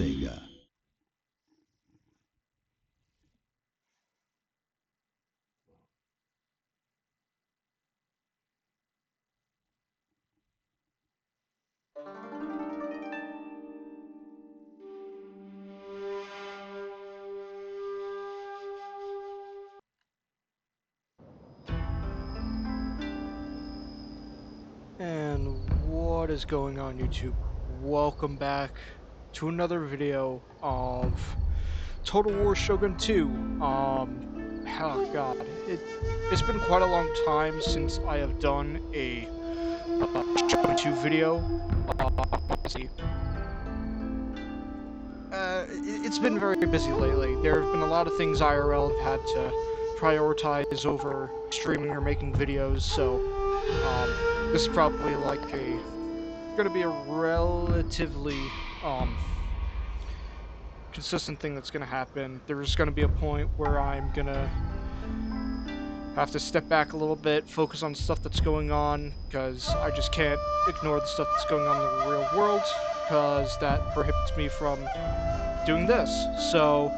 Sega. And what is going on, YouTube? Welcome back to another video of Total War Shogun 2. Oh god, it's been quite a long time since I have done a Shogun 2 video. Let's see. It's been very busy lately. There have been a lot of things IRL have had to prioritize over streaming or making videos, so this is probably like gonna be a relatively consistent thing that's gonna happen. There's gonna be a point where I'm gonna have to step back a little bit, focus on stuff that's going on, because I just can't ignore the stuff that's going on in the real world, because that prohibits me from doing this. So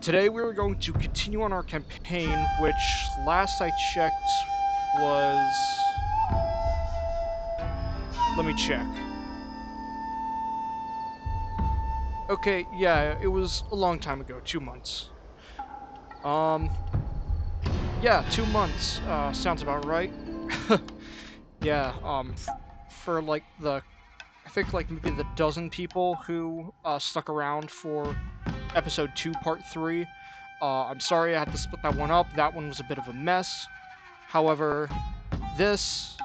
today we're going to continue on our campaign, which last I checked was... let me check. Okay, yeah, it was a long time ago, 2 months. Yeah, 2 months, sounds about right. Yeah, for like I think like maybe the dozen people who, stuck around for episode 2, part 3, I'm sorry I had to split that one up. That one was a bit of a mess. However, this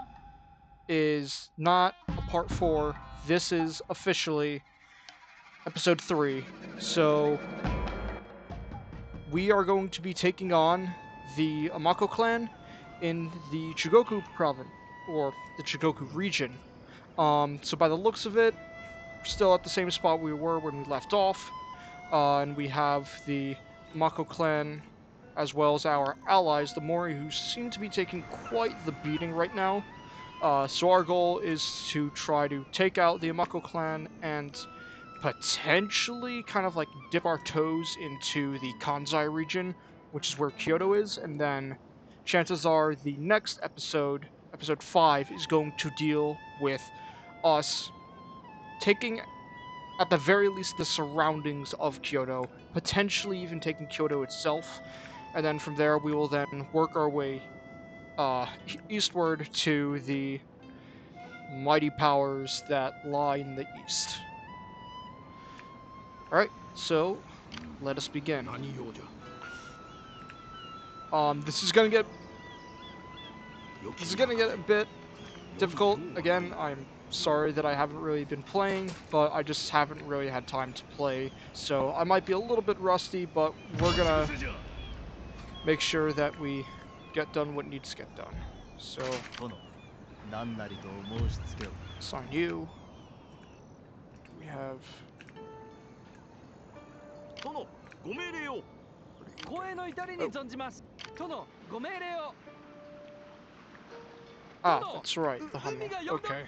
is not a part 4. This is officially episode 3. So we are going to be taking on the Amako Clan in the Chugoku province, or the Chugoku region. So by the looks of it, we're still at the same spot we were when we left off, and we have the Amako Clan as well as our allies, the Mori, who seem to be taking quite the beating right now. So our goal is to try to take out the Amako Clan and potentially kind of like dip our toes into the Kansai region, which is where Kyoto is, and then chances are the next episode, episode 5, is going to deal with us taking, at the very least, the surroundings of Kyoto, potentially even taking Kyoto itself, and then from there we will then work our way eastward to the mighty powers that lie in the east. Alright, so let us begin. This is gonna get a bit difficult. Again, I'm sorry that I haven't really been playing, but I just haven't really had time to play. So I might be a little bit rusty, but we're gonna make sure that we get done what needs to get done. So assign you. We have that's right, the Hummel. Okay.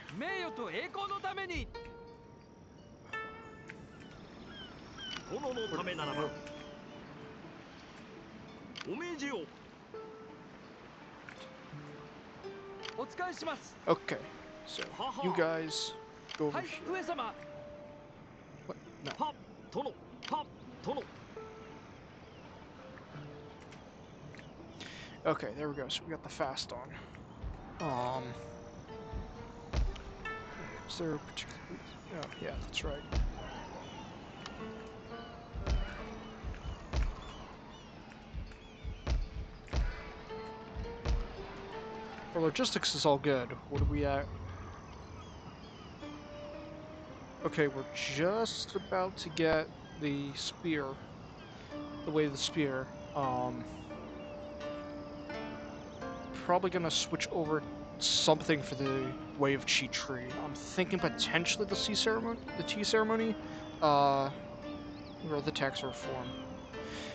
Okay, so you guys go over here. What? No. Okay, there we go. So we got the fast on. Is there a particular... oh, yeah, that's right. For logistics is all good. What are we at? Okay, we're just about to get the spear. The way of the spear. Probably gonna switch over something for the way of Chi Tree. I'm thinking potentially the tea ceremony, or the tax reform.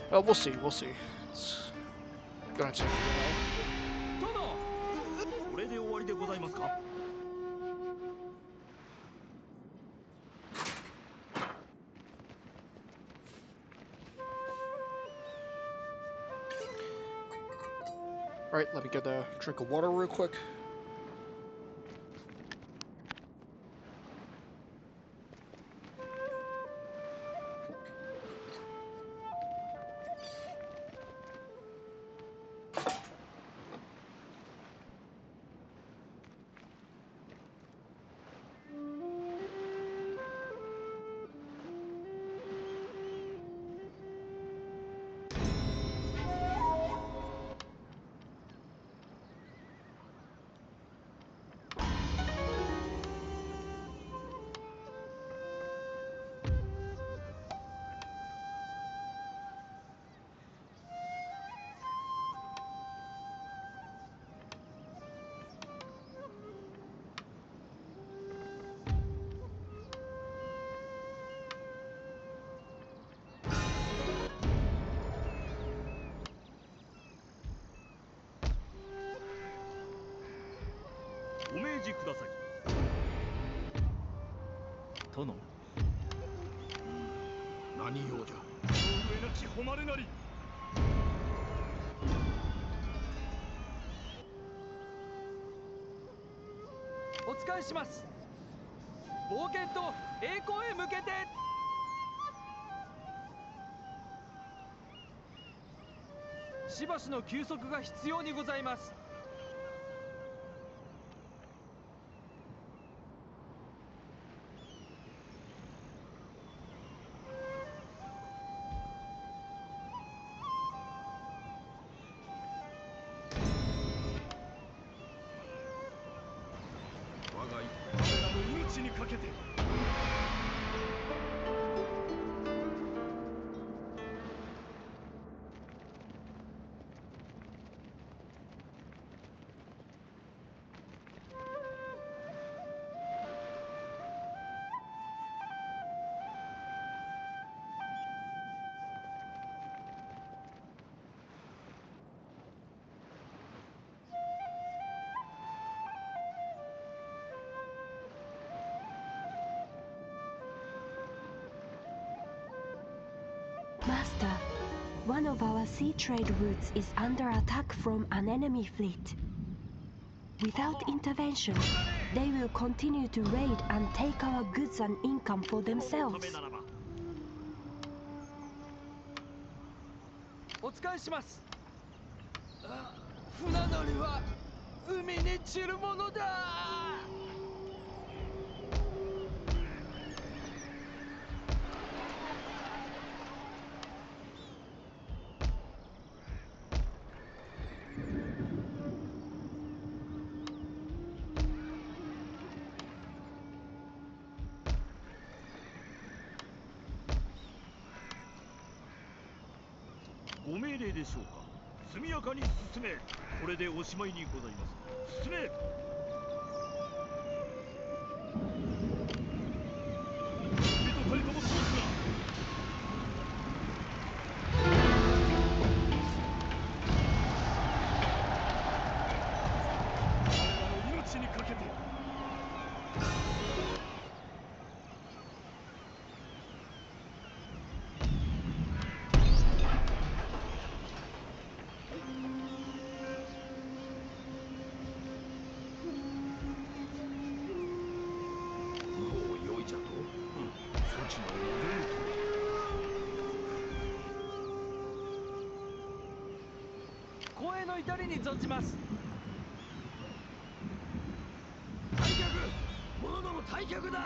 We'll see. It's gonna take a while. Alright, let me get a drink of water real quick. Master, one of our sea trade routes is under attack from an enemy fleet. Without intervention, they will continue to raid and take our goods and income for themselves. お使いします。船乗りは海に散るものだ。ご命令でしょうか。速やかに進め。これでおしまいにございます。進め。人とりともそうすな。我らの命にかけて。光栄の至りに存じます。退却！者ども退却だ！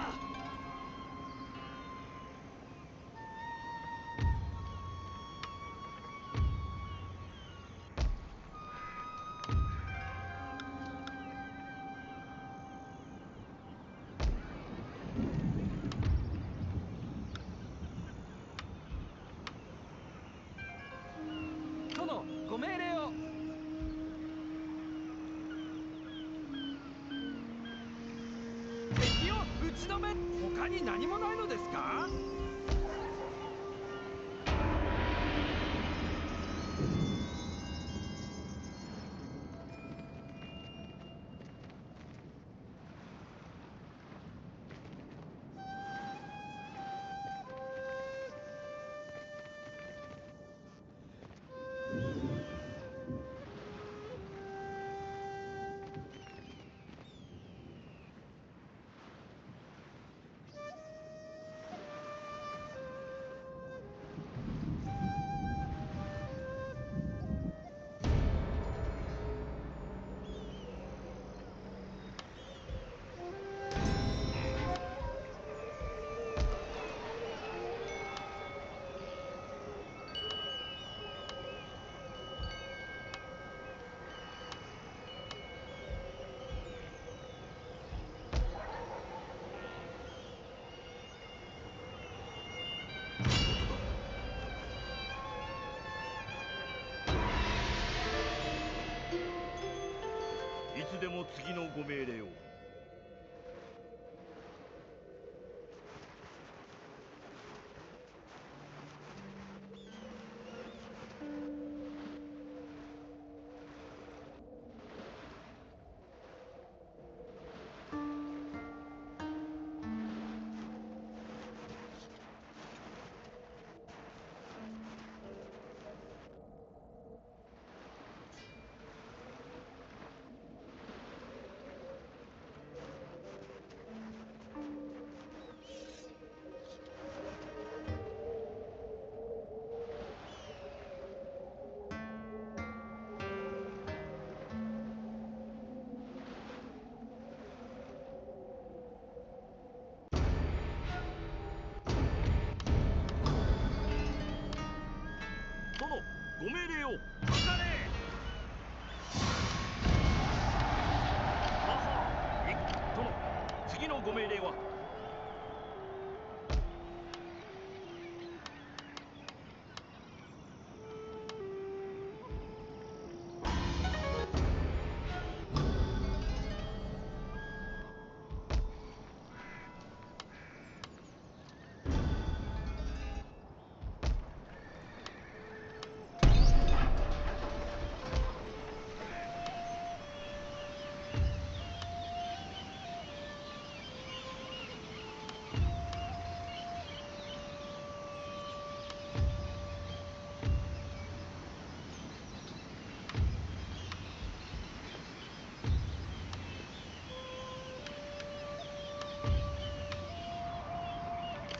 殿、ご命令を。敵を打ち止め、他に何もないのですか？ご命令を。かかれ。はは。殿、次のご命令は。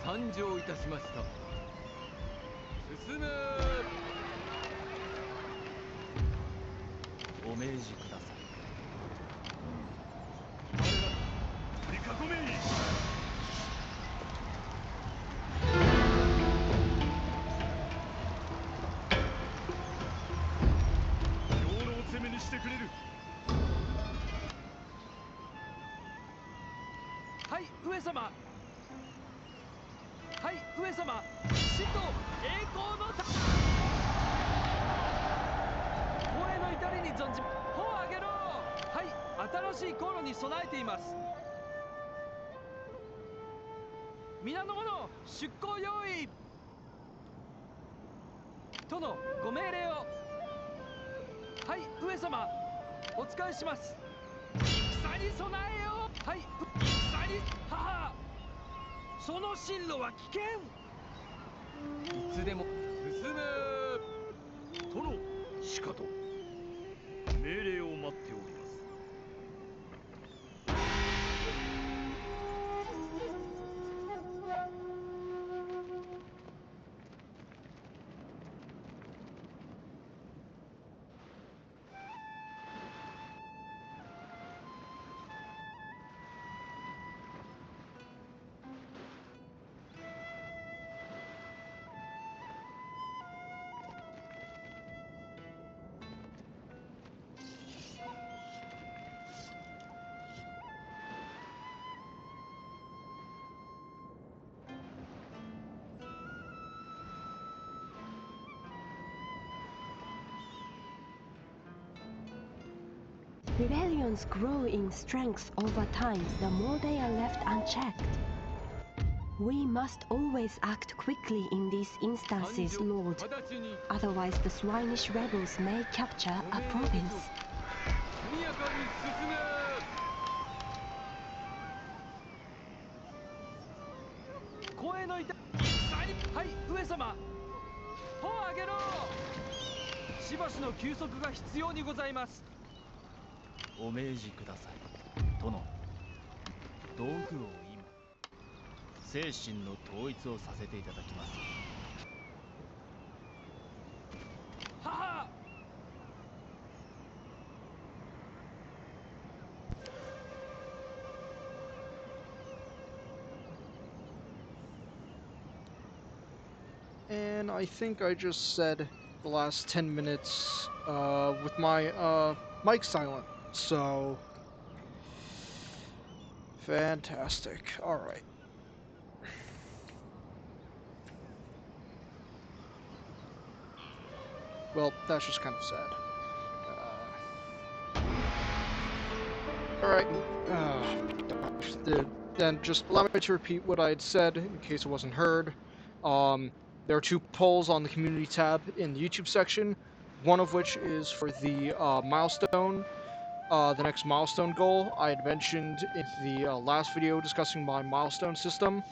参上いたしました。進む。お命じください。我ら取り囲め。兵糧攻めにしてくれる。はい、上様。はい、上様。死と栄光のた光栄の至りに存じ、帆を上げろ。はい、新しい航路に備えています。皆の者、出港用意。殿、ご命令を。はい、上様。お仕えします。戦に備えよう。はい、戦に。母。その進路は危険。いつでも進む。殿、しかと命令を待っております。Rebellions grow in strength over time the more they are left unchecked. We must always act quickly in these instances, Lord. 直ちに Otherwise the swinish rebels may capture a province. 速やかに進め。光栄のいた戦に。はい、上様。帆を上げろ。しばしの休息が必要にございます。お命じください。殿、道具を今精神の統一をさせていただきます。はは。And I think I just said the last 10 minutes with my mic silent. So, fantastic. Alright. Well, that's just kind of sad. Alright. Then just allow me to repeat what I had said in case it wasn't heard. There are 2 polls on the community tab in the YouTube section, one of which is for the milestone, the next milestone goal I had mentioned in the last video discussing my milestone system,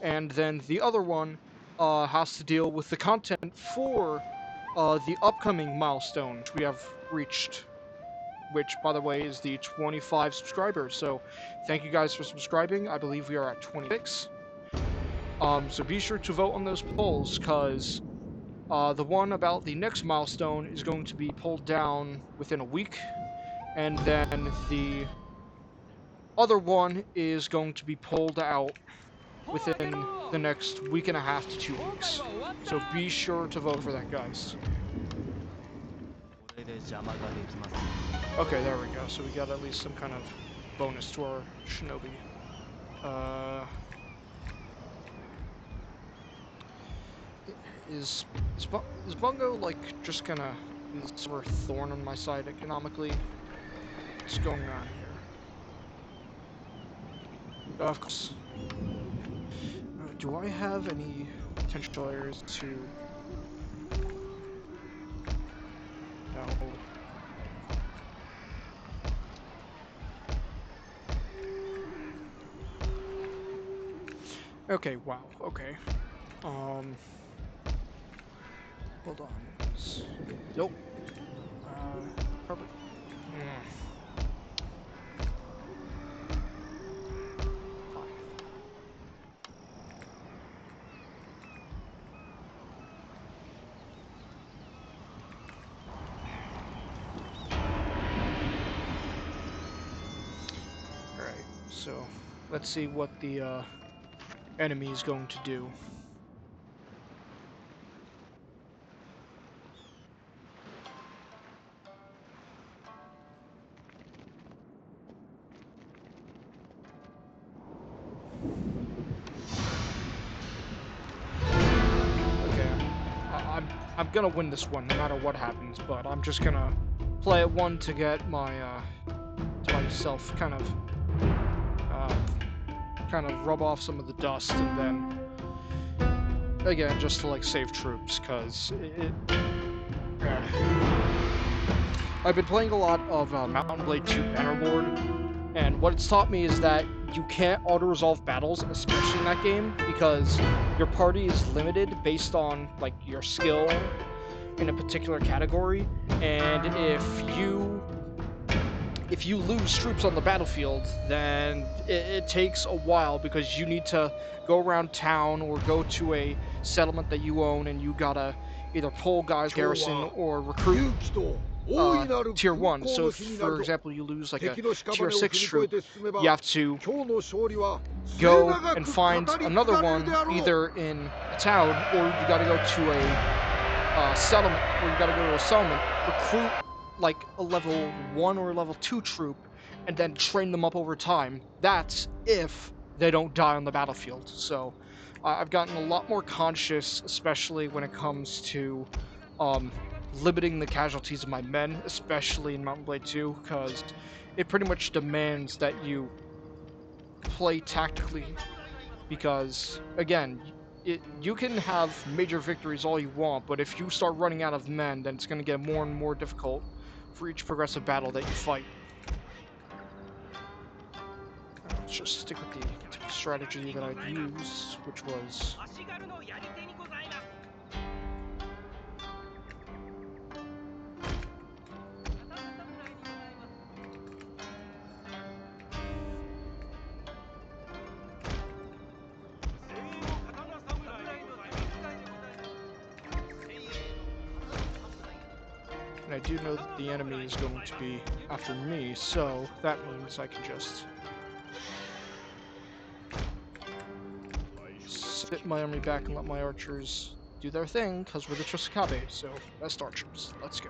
and then the other one has to deal with the content for the upcoming milestone, which we have reached, which, by the way, is the 25 subscribers. So thank you guys for subscribing. I believe we are at 26. So be sure to vote on those polls, because the one about the next milestone is going to be pulled down within a week, and then the other one is going to be pulled out within the next week and a half to 2 weeks. So be sure to vote for that, guys. 邪魔ができます。 Okay, there we go. So we got at least some kind of bonus to our shinobi. Is Bungo like just gonna be sort of thorn on my side economically? What's going on here? Of course. Do I have any potential areas to? No. Okay. Wow. Okay. Hold on. Nope. Probably. Alright, so let's see what the enemy is going to do. I'm gonna win this one no matter what happens, but I'm just gonna play it one to get my to myself kind of rub off some of the dust, and then again just to like save troops, because I've been playing a lot of Mountain Blade 2 Bannerlord, and what it's taught me is that you can't auto-resolve battles, especially in that game, because your party is limited based on like your skill in a particular category, and if you lose troops on the battlefield, then it takes a while, because you need to go around town or go to a settlement that you own, and you gotta either pull guys garrison or recruit tier 1. So if, for example, you lose like a tier 6 troop, you have to go and find another one either in a town, or you gotta go to a settlement, or you gotta go to a settlement, recruit like a level 1 or level 2 troop, and then train them up over time. That's if they don't die on the battlefield. So I've gotten a lot more conscious, especially when it comes to limiting the casualties of my men, especially in Mountain Blade 2, because it pretty much demands that you play tactically, because again, you can have major victories all you want, but if you start running out of men, then it's going to get more and more difficult for each progressive battle that you fight. Let's just stick with the strategy that I'd used, which was... And I do know that the enemy is going to be after me, so that means I can just sit my army back and let my archers do their thing, because we're the Chosokabe, so best archers. Let's go.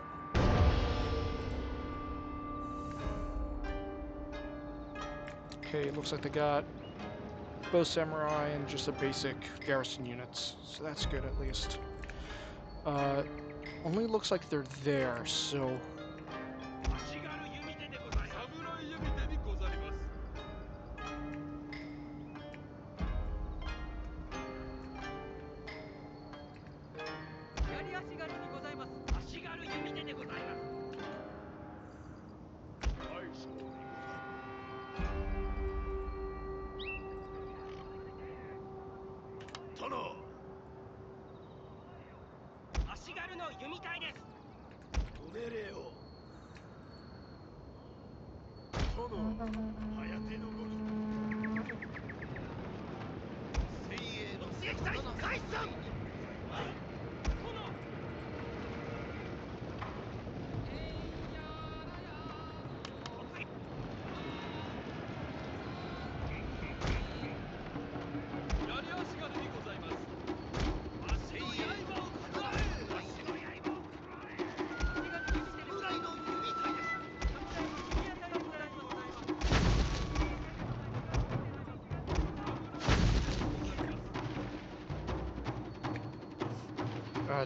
Okay, looks like they got both samurai and just a basic garrison units, so that's good at least. Only looks like they're there, so...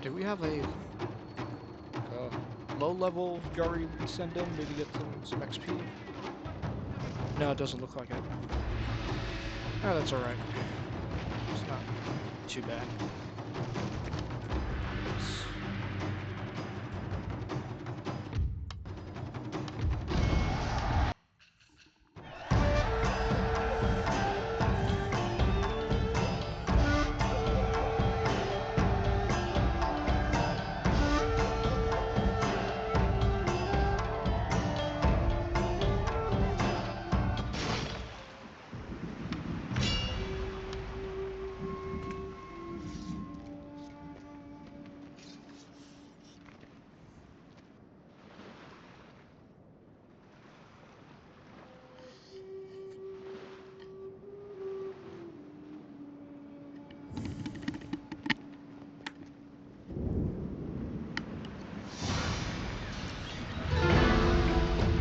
Do we have a low-level Yari we can send in? Maybe get some XP? No, it doesn't look like it. Oh, that's alright. It's not too bad.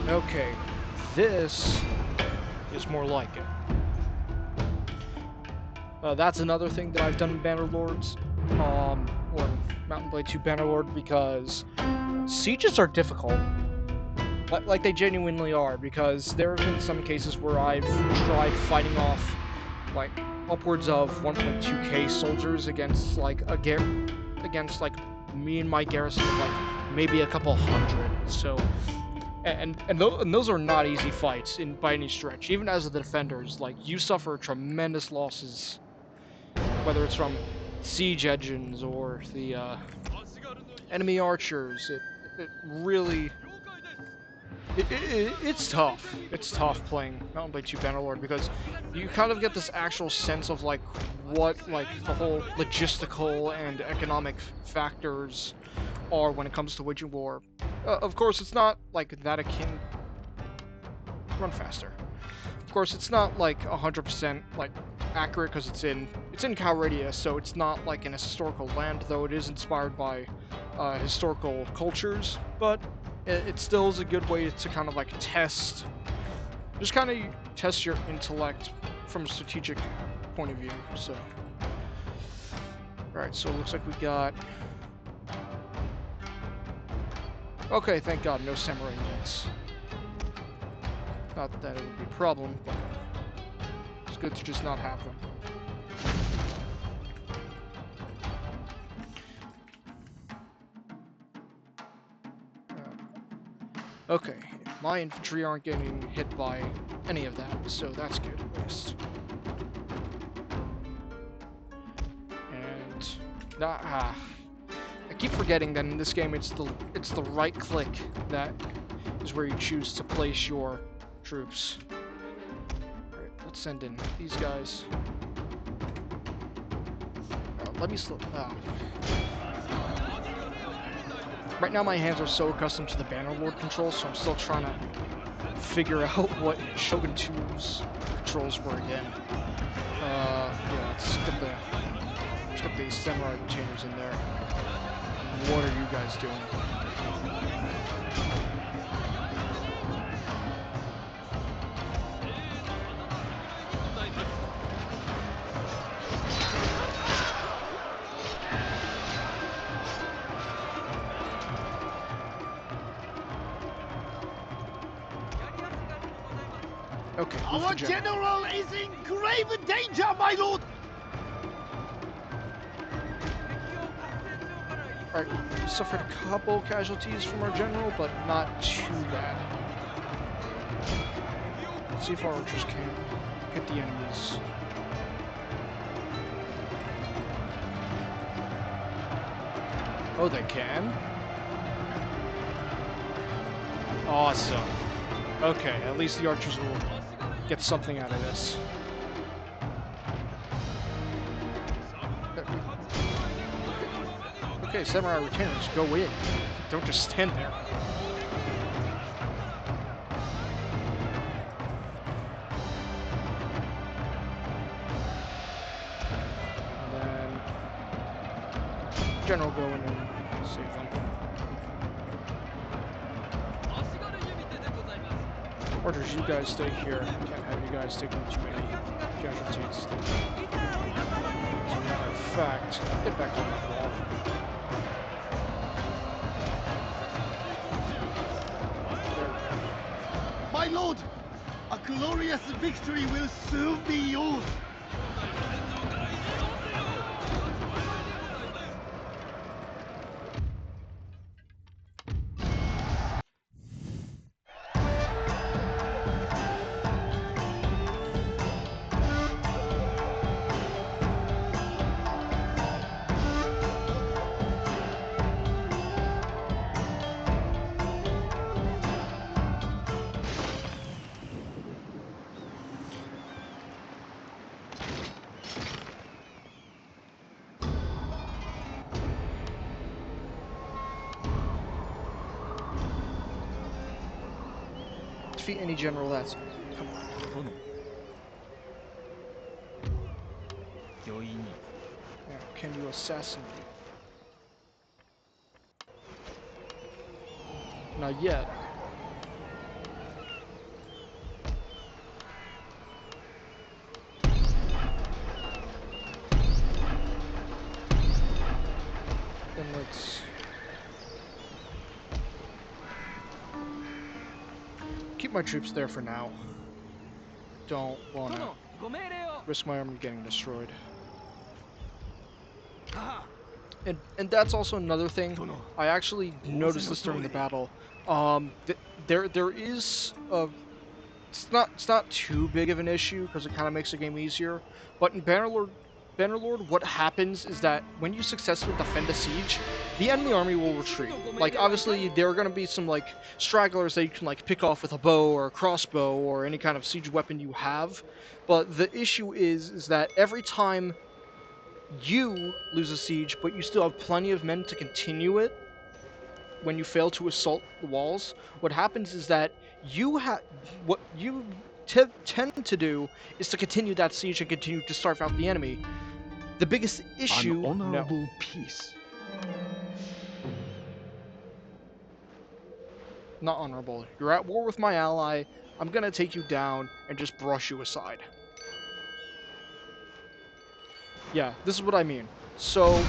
Okay, this is more like it. That's another thing that I've done in Bannerlords, or Mountain Blade 2 Bannerlord, because sieges are difficult. Like they genuinely are, because there have been some cases where I've tried fighting off like upwards of 1.2k soldiers against like against like me and my garrison of like maybe a couple hundred. So. And those are not easy fights by any stretch. Even as the defenders, like, you suffer tremendous losses, whether it's from siege engines or the enemy archers. It really it's tough. It's tough playing Mountain Blade 2 Bannerlord because you kind of get this actual sense of like what like the whole logistical and economic factors are when it comes to waging war. Of course, it's not like that akin. Run faster. Of course, it's not like 100% like accurate because it's in Calradia, so it's not like in a historical land, though it is inspired by historical cultures. But it still is a good way to kind of like test your intellect from a strategic point of view. So, all right. So it looks like we got. Okay, thank God, no samurai units. Not that it would be a problem, but it's good to just not have them. Okay, my infantry aren't getting hit by any of that, so that's good at least. And I keep forgetting that in this game it's the right click that is where you choose to place your troops. Alright, let's send in these guys. Let me slow. Right now my hands are so accustomed to the Bannerlord controls, so I'm still trying to figure out what Shogun 2's controls were again. Yeah, let's get the samurai retainers in there. What are you guys doing? Okay, Our general is in grave danger, my lord! Alright, we suffered a couple casualties from our general, but not too bad. Let's see if our archers can hit the enemies. Oh, they can? Awesome. Okay, at least the archers will get something out of this. Okay, samurai retainers, go in. Don't just stand there. And then general go in and save them. Orders, you guys stay here. Can't have you guys taking too many casualties. So we have fact, get back on that wall. My lord, a glorious victory will soon be yours. Defeat any general that's... Come on. 殿御意に Yeah, can you assassinate? Not yet. Then let's... keep my troops there for now. Don't wanna 殿ご命令を risk my army getting destroyed. は And that's also another thing. 殿 I actually noticed this during the battle. There is a... It's not too big of an issue because it kind of makes the game easier. But in Bannerlord, what happens is that when you successfully defend a siege, the enemy army will retreat. Like, obviously, there are going to be some, like, stragglers that you can, like, pick off with a bow or a crossbow or any kind of siege weapon you have. But the issue is that every time you lose a siege, but you still have plenty of men to continue it, when you fail to assault the walls, what happens is that what you tend to do is to continue that siege and continue to starve out the enemy. The biggest issue... An No. honorable peace. Not honorable. You're at war with my ally, I'm gonna take you down and just brush you aside. Yeah, this is what I mean. So,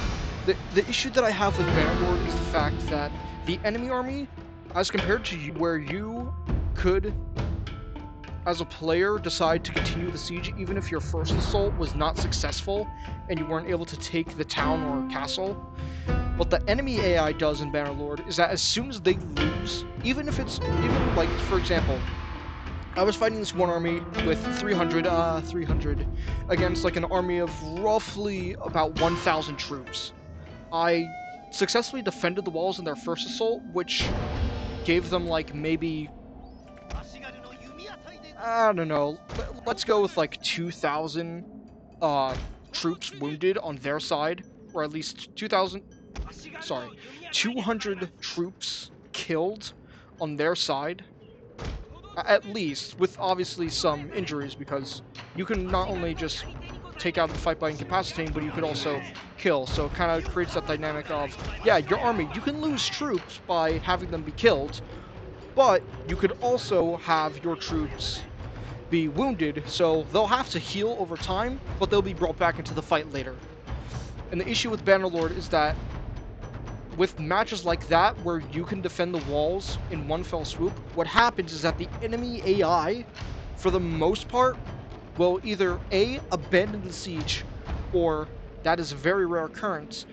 the issue that I have with Bannerlord is the fact that the enemy army, as compared to you, where you could, as a player, decide to continue the siege even if your first assault was not successful and you weren't able to take the town or castle. What the enemy AI does in Bannerlord is that as soon as they lose, even like, for example, I was fighting this one army with 300 against like an army of roughly about 1,000 troops. I successfully defended the walls in their first assault, which gave them like maybe, I don't know, let's go with like 2,000 troops wounded on their side, or at least 200 troops killed on their side. At least, with obviously some injuries, because you can not only just take out the fight by incapacitating, but you could also kill. So it kind of creates that dynamic of, yeah, your army, you can lose troops by having them be killed, but you could also have your troops be wounded, so they'll have to heal over time, but they'll be brought back into the fight later. And the issue with Bannerlord is that with matches like that, where you can defend the walls in one fell swoop, what happens is that the enemy AI, for the most part, will either A, abandon the siege, or that is a very rare occurrence,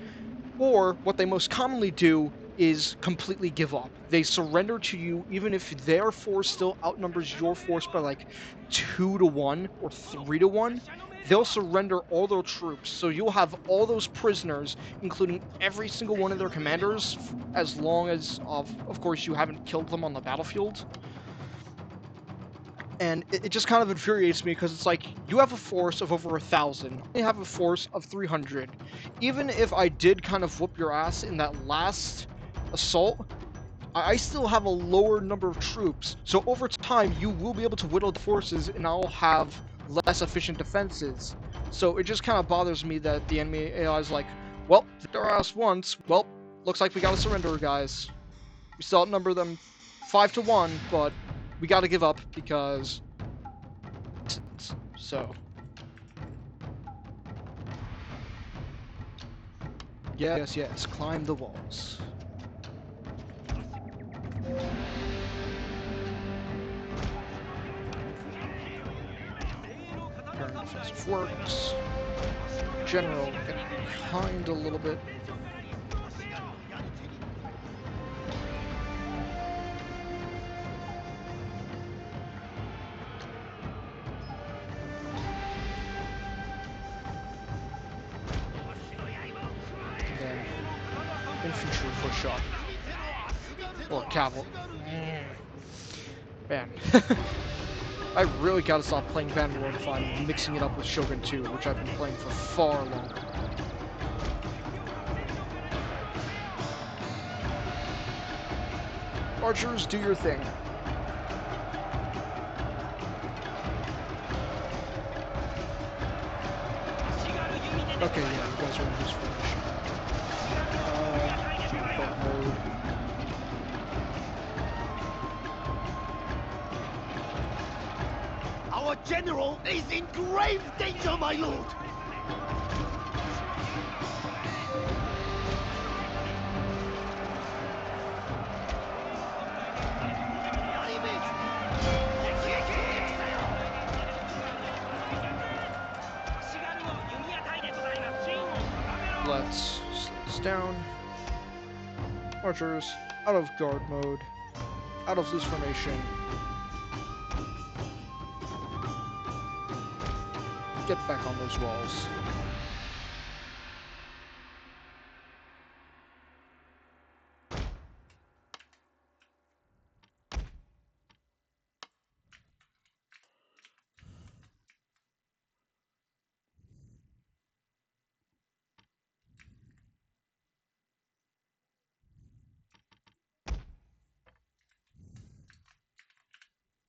or what they most commonly do is completely give up. They surrender to you even if their force still outnumbers your force by like 2 to 1 or 3 to 1. They'll surrender all their troops, so you'll have all those prisoners, including every single one of their commanders, as long as, of course, you haven't killed them on the battlefield. And it just kind of infuriates me, because it's like, you have a force of over 1,000, I have a force of 300. Even if I did kind of whoop your ass in that last assault, I still have a lower number of troops, so over time you will be able to whittle the forces and I'll have less efficient defenses. So it just kind of bothers me that the enemy AI is like, well, hit our ass once, well, looks like we gotta surrender, guys. We still outnumber them 5 to 1, but we gotta give up because... So... Yes, yes, climb the walls. Current offensive works. General, get behind a little bit. And then infantry for shot. Or cavalry. Man. I really gotta stop playing Vanguard if I'm mixing it up with Shogun 2, which I've been playing for far longer. Archers, do your thing. Okay, yeah, you guys are in this formation. Dark mode. Our general is in grave danger, my lord! Let's slow this down. Archers, out of guard mode. Out of loose formation. Get back on those walls.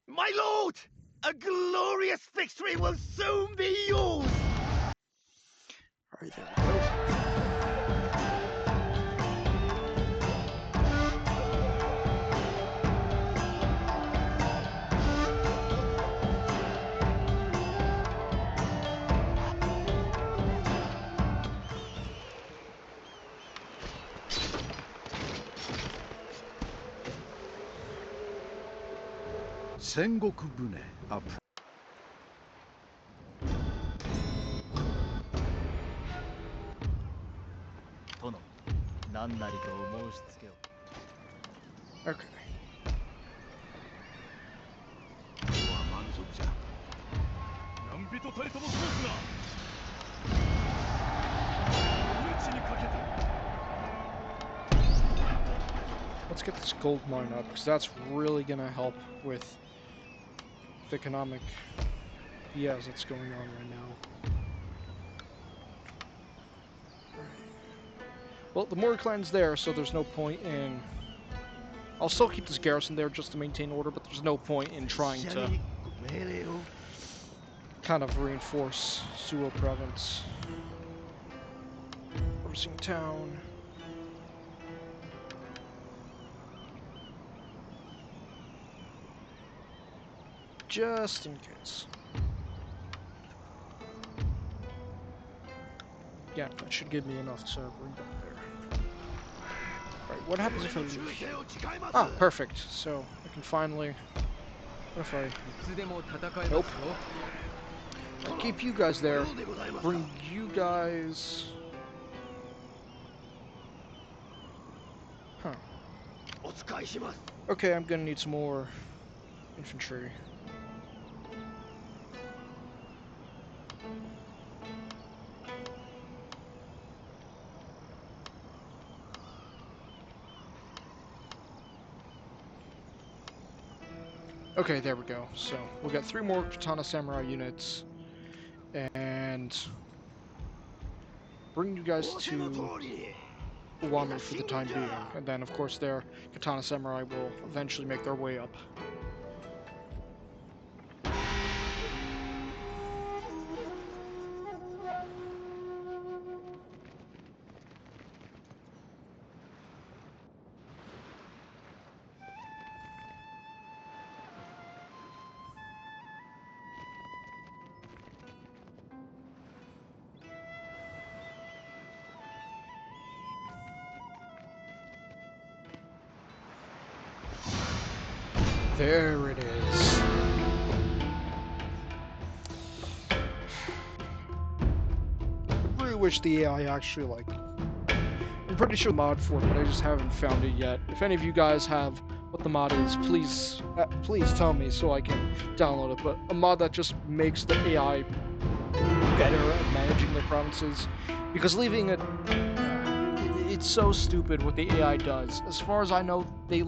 My lord! A glorious victory will soon be yours! Alright, there we go. Sengoku Bune, a 殿、何なりとお申し付けを。 Okay. 今日は満足じゃ。何人たりともソースが命にかけて。 Let's get this gold mine up, because that's really gonna help with the economic BS that's going on right now. Well, the Mori clan's there, so there's no point in... I'll still keep this garrison there just to maintain order, but there's no point in trying to kind of reinforce Suo province. Forcing town. Just in case. Yeah, that should give me enough to bring back there. Right, what happens if I leave? Ah, perfect. So I can finally. What if I? Nope. I'll keep you guys there. Bring you guys. Huh. Okay, I'm gonna need some more infantry. Okay, there we go. So we'll get 3 more Katana Samurai units, and bring you guys to Uwami for the time being. And then, of course, their Katana Samurai will eventually make their way up. There it is. I really wish the AI actually, like... I'm pretty sure the mod for it, but I just haven't found it yet. If any of you guys have what the mod is, please tell me so I can download it. But a mod that just makes the AI better at managing their provinces, because leaving it, it's so stupid what the AI does. As far as I know, they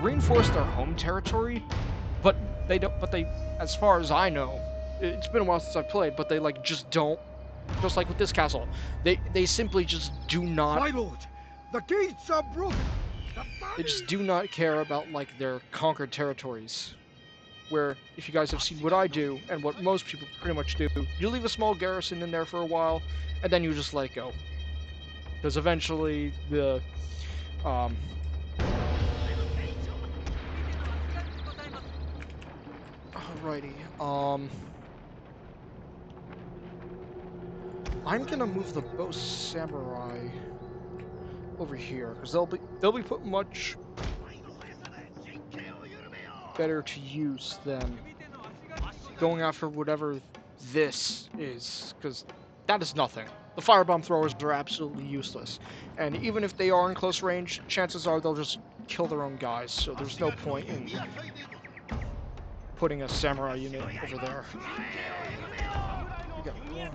reinforce their home territory, but they don't. But they, as far as I know, it's been a while since I've played, but they like just don't. Just like with this castle, they simply just do not. My lord, the gates are broken. They just do not care about like their conquered territories. Where if you guys have seen what I do and what most people pretty much do, you leave a small garrison in there for a while, and then you just let it go. Because eventually the alrighty. I'm gonna move the bow samurai over here because they'll be put much better to use than going after whatever this is, because that is nothing. The firebomb throwers are absolutely useless, and even if they are in close range, chances are they'll just kill their own guys. So there's no point in putting a samurai unit over there. We got one.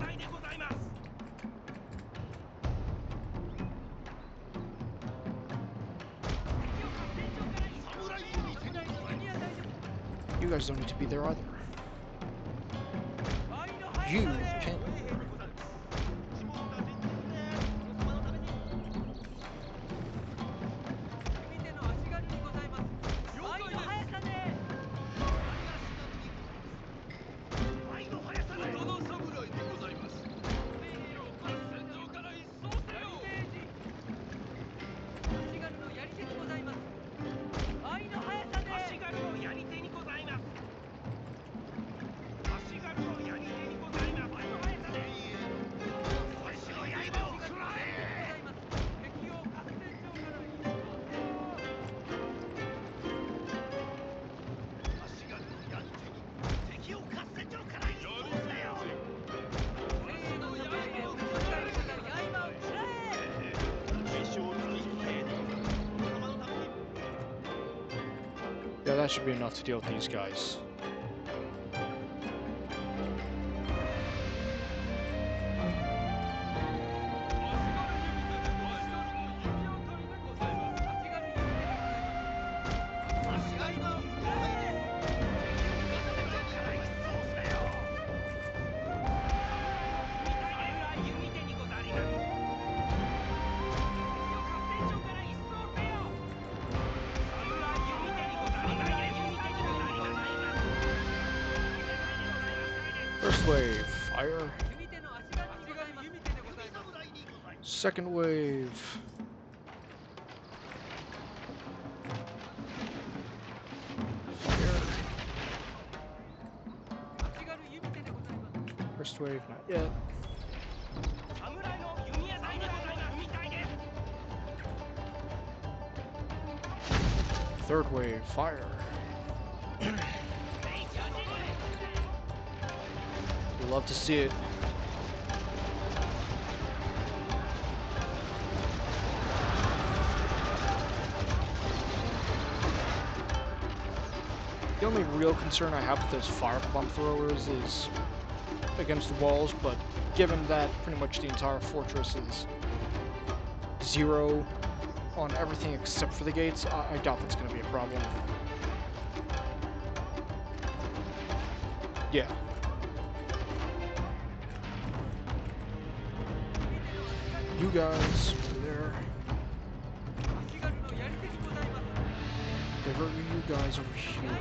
You guys don't need to be there either. You can't be there. Yeah, that should be enough to deal with these guys. First wave, fire. Second wave. Fire. First wave, not yet. Third wave, fire. We love to see it. The only real concern I have with those firebomb throwers is against the walls, but given that pretty much the entire fortress is 0 on everything except for the gates, I doubt that's going to be a problem. Yeah. You guys over there. Divert you guys over here.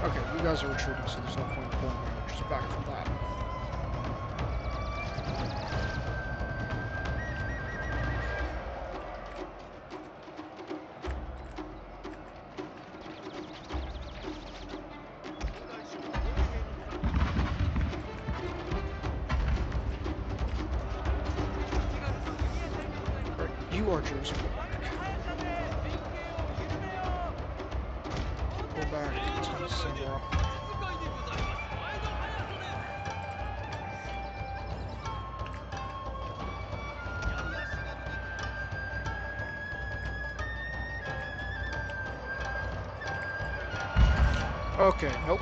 Okay, you guys are retreating, so there's no point in pulling your archers back from that. 2 archers. Go back to Samurai. Okay, nope.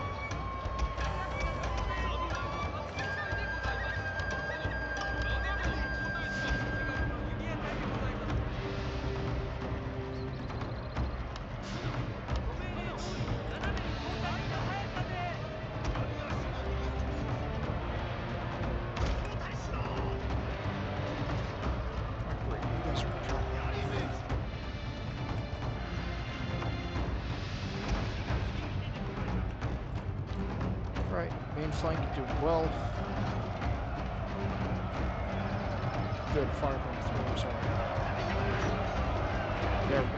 Right, main flank doing well. Good fire going through, sorry. There we go.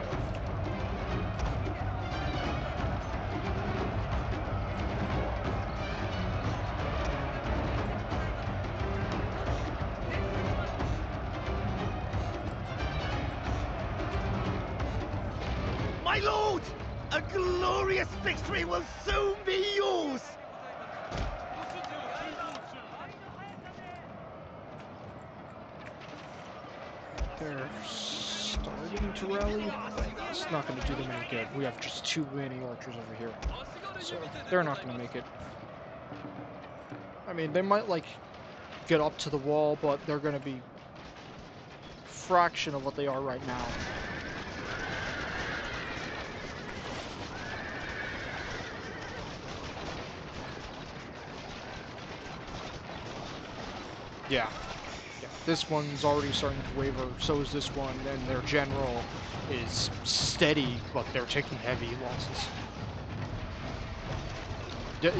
My lord! A glorious victory will soon be yours! They're starting to rally, but it's not going to do them any good. We have just too many archers over here, so they're not going to make it. I mean, they might, like, get up to the wall, but they're going to be a fraction of what they are right now. Yeah. This one's already starting to waver, so is this one, and their general is steady, but they're taking heavy losses.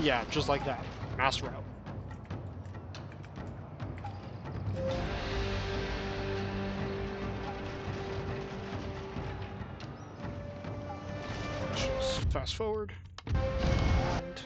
Yeah, just like that. Mass rout. Let's just fast forward. And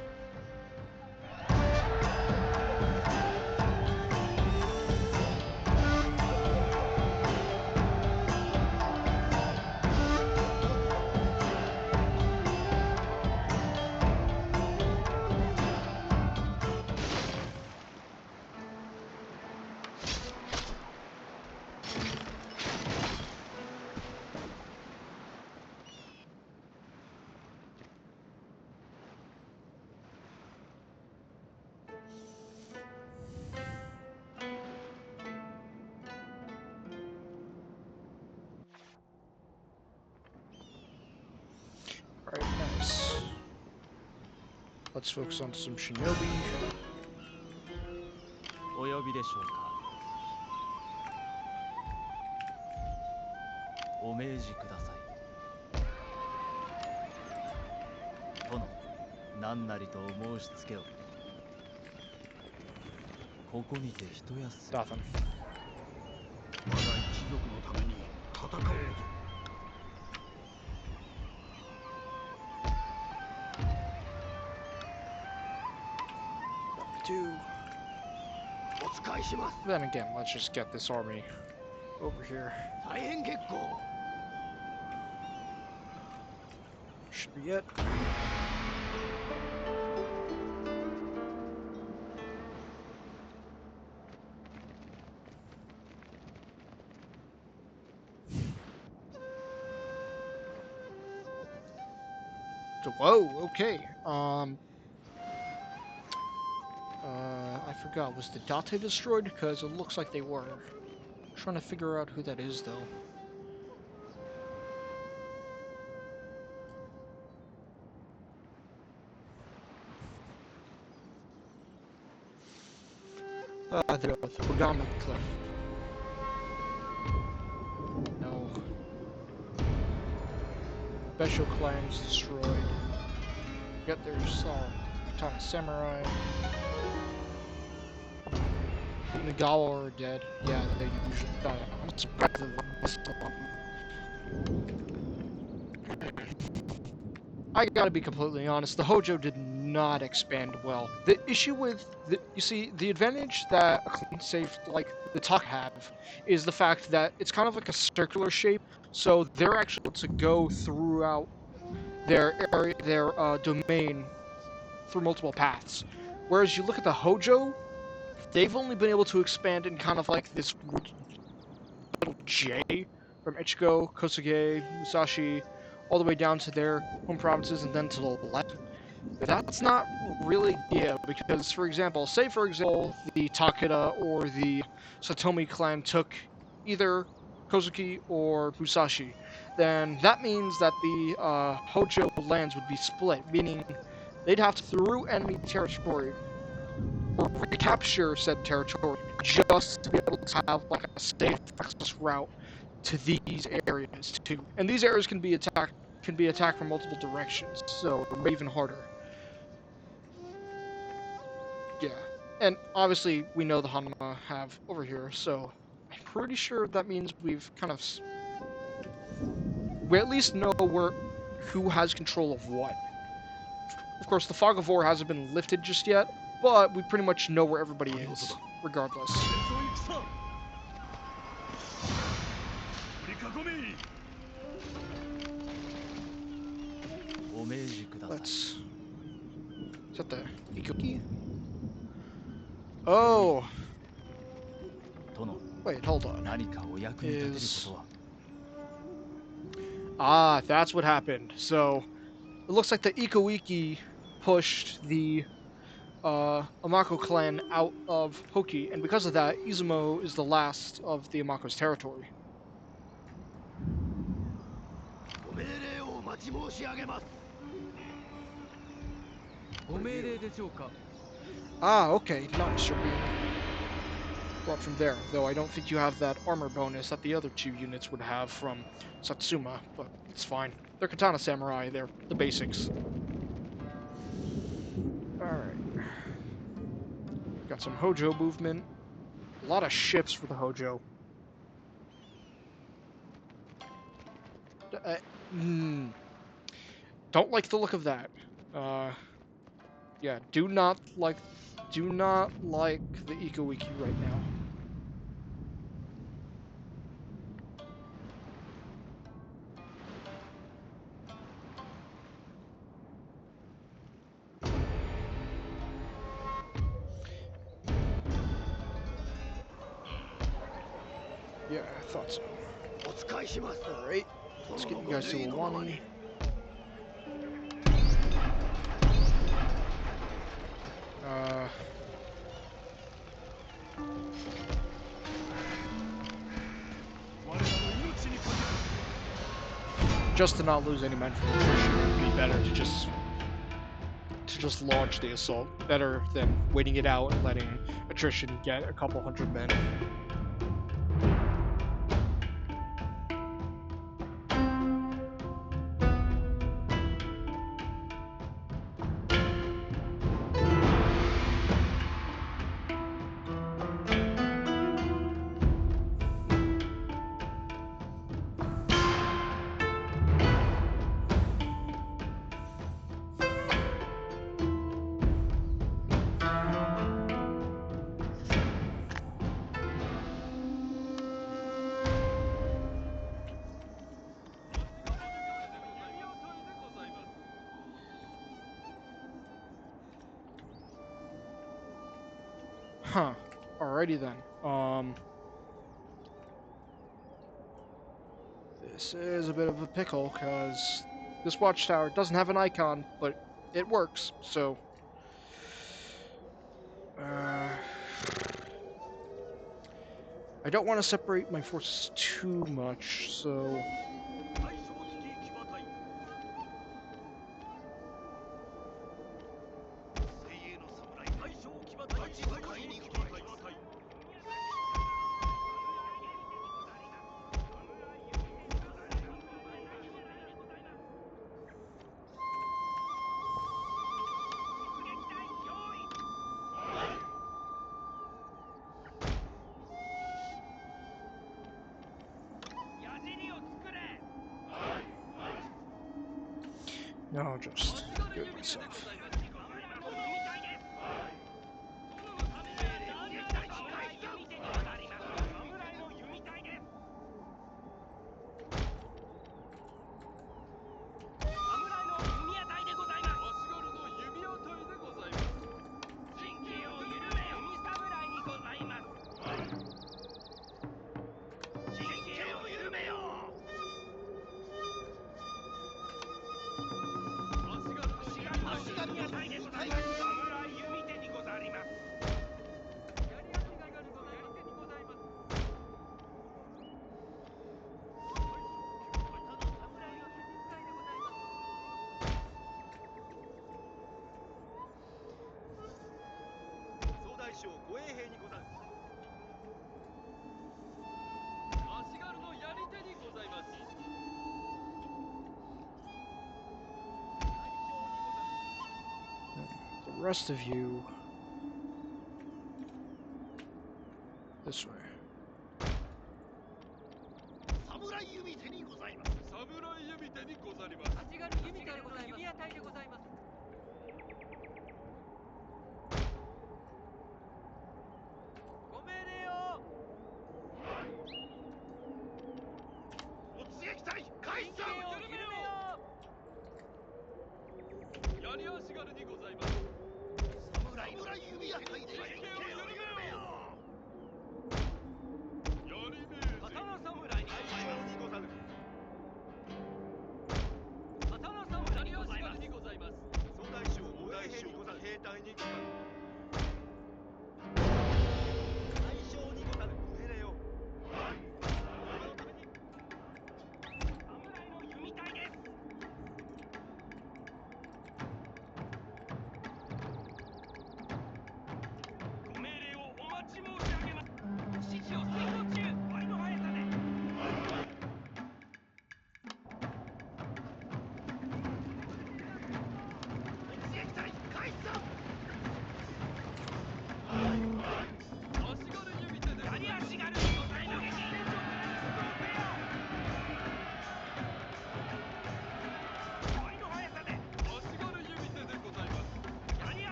alright, nice. Let's focus on some shinobi. お呼びでしょうか。お命じください。殿、何なりとお申し付けを。ここにて一休み。Nothing. 我が一族のために戦おうぞ。お使いします。 Then again, let's just get this army over here. 大変結構。 Should be it. Whoa, okay. I forgot, was the Date destroyed? Because it looks like they were. I'm trying to figure out who that is, though. The Amako Clan. No. Special clans destroyed. Yet there's a ton of samurai. Nagawa are dead. Yeah, they usually die. I'm surprised that this long. I gotta be completely honest, the Hojo did not expand well. The issue with you see, the advantage that a clan safe like the Tuck have is the fact that it's kind of like a circular shape, so they're actually able to go throughout their area, their domain through multiple paths. Whereas you look at the Hojo, they've only been able to expand in kind of like this little J from Ichigo, Kosuge, Musashi, all the way down to their home provinces and then to the left. That's not really because, for example, say for example the Takeda or the Satomi clan took either Kozuki or Musashi, then that means that the Hojo lands would be split, meaning they'd have to through enemy territory or recapture said territory just to be able to have like a safe access route to these areas too. And these areas can be attacked from multiple directions, so it may be even harder. Yeah. And obviously we know the Hanma have over here, so I'm pretty sure that means we've kind of we at least know who has control of what. Of course, the fog of war hasn't been lifted just yet, but we pretty much know where everybody is, regardless. Let's... Is that the Ikoki? Oh! Wait, hold on. Ah, that's what happened. So, it looks like the Ikoiki pushed the Amako clan out of Hoki, and because of that, Izumo is the last of the Amako's territory. Ah, okay, nice. You're being brought from there, though I don't think you have that armor bonus that the other two units would have from Satsuma, but it's fine. They're Katana Samurai, they're the basics. Alright. Got some Hojo movement. A lot of ships for the Hojo. Don't like the look of that. Yeah, do not like the Iko-Wiki right now. Yeah, I thought so. Alright, let's get you guys to Iwani. Just to not lose any men from attrition, it would be better to just launch the assault. Better than waiting it out and letting attrition get a couple hundred men. Huh. Alrighty then. This is a bit of a pickle, because this watchtower doesn't have an icon, but it works, so... I don't want to separate my forces too much, so... I'll just do it myself. The rest of you this way. 侍弓手にございます。侍弓手にござります。足軽弓手でございます。弓矢隊でございます。ご命令を。突撃隊開始。緩めよ。槍足軽にございます。侍弓矢隊で陣形を緩めよ。槍命令。刀侍にござる。刀侍にございます。にございます。総大将大大将ござる。兵隊にござる。大将にござる。命令を。侍の弓隊です。ご命令をお待ち申し上げます。指示を遂行中。倍の速さで。突撃隊開始だ。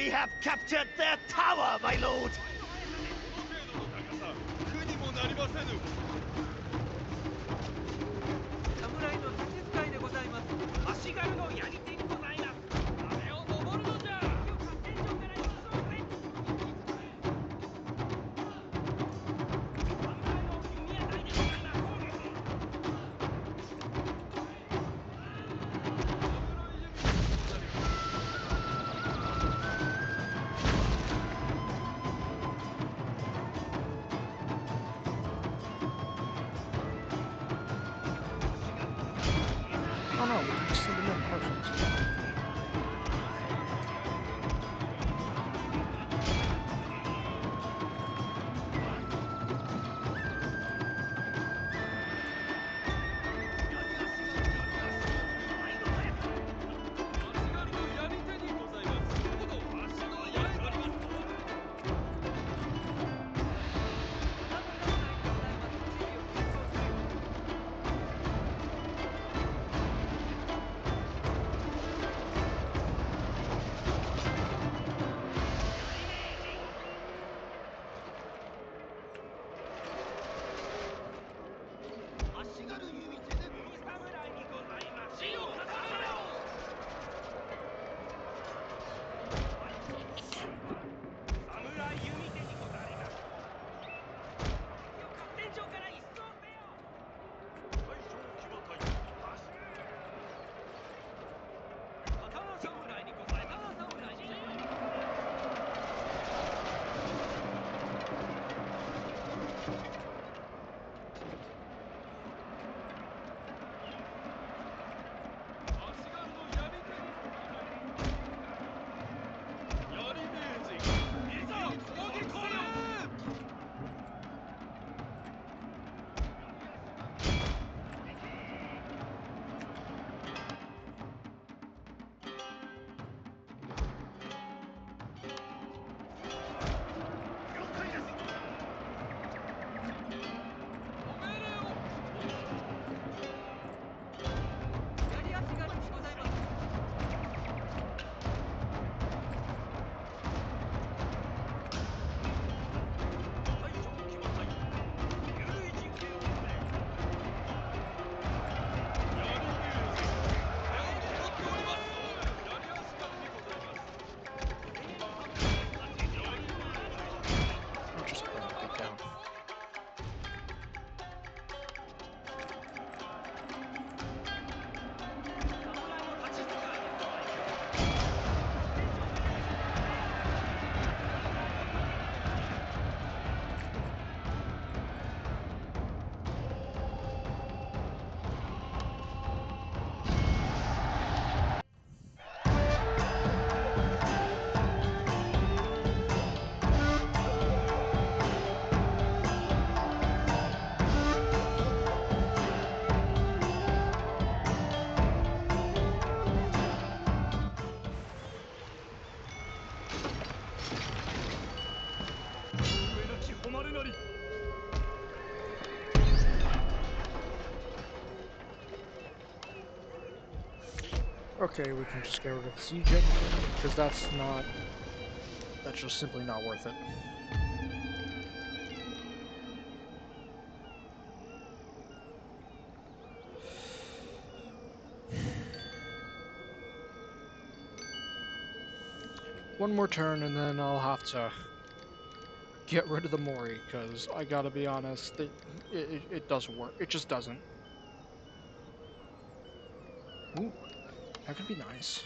We have captured their tower, my lord! 侍の立ち使いでございます。足軽のやり手にございます。あれを登るのじゃ。天井から一層上。侍の弓矢台でございます。Oh no, we can just send them in. Perfect. Okay, we can just get rid of the siege engine, because that's just simply not worth it. One more turn and then I'll have to get rid of the Mori, because I gotta be honest, it doesn't work. It just doesn't. Ooh, that could be nice.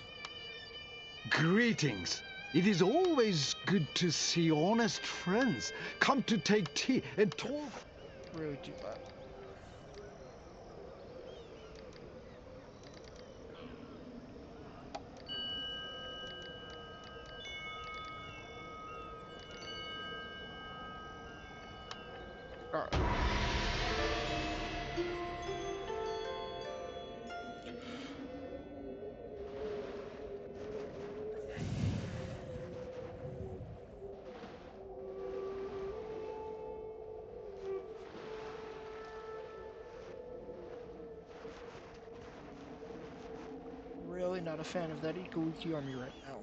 Greetings. It is always good to see honest friends come to take tea and talk. Really do that. Alright. Really not a fan of that Ikuiki army right now.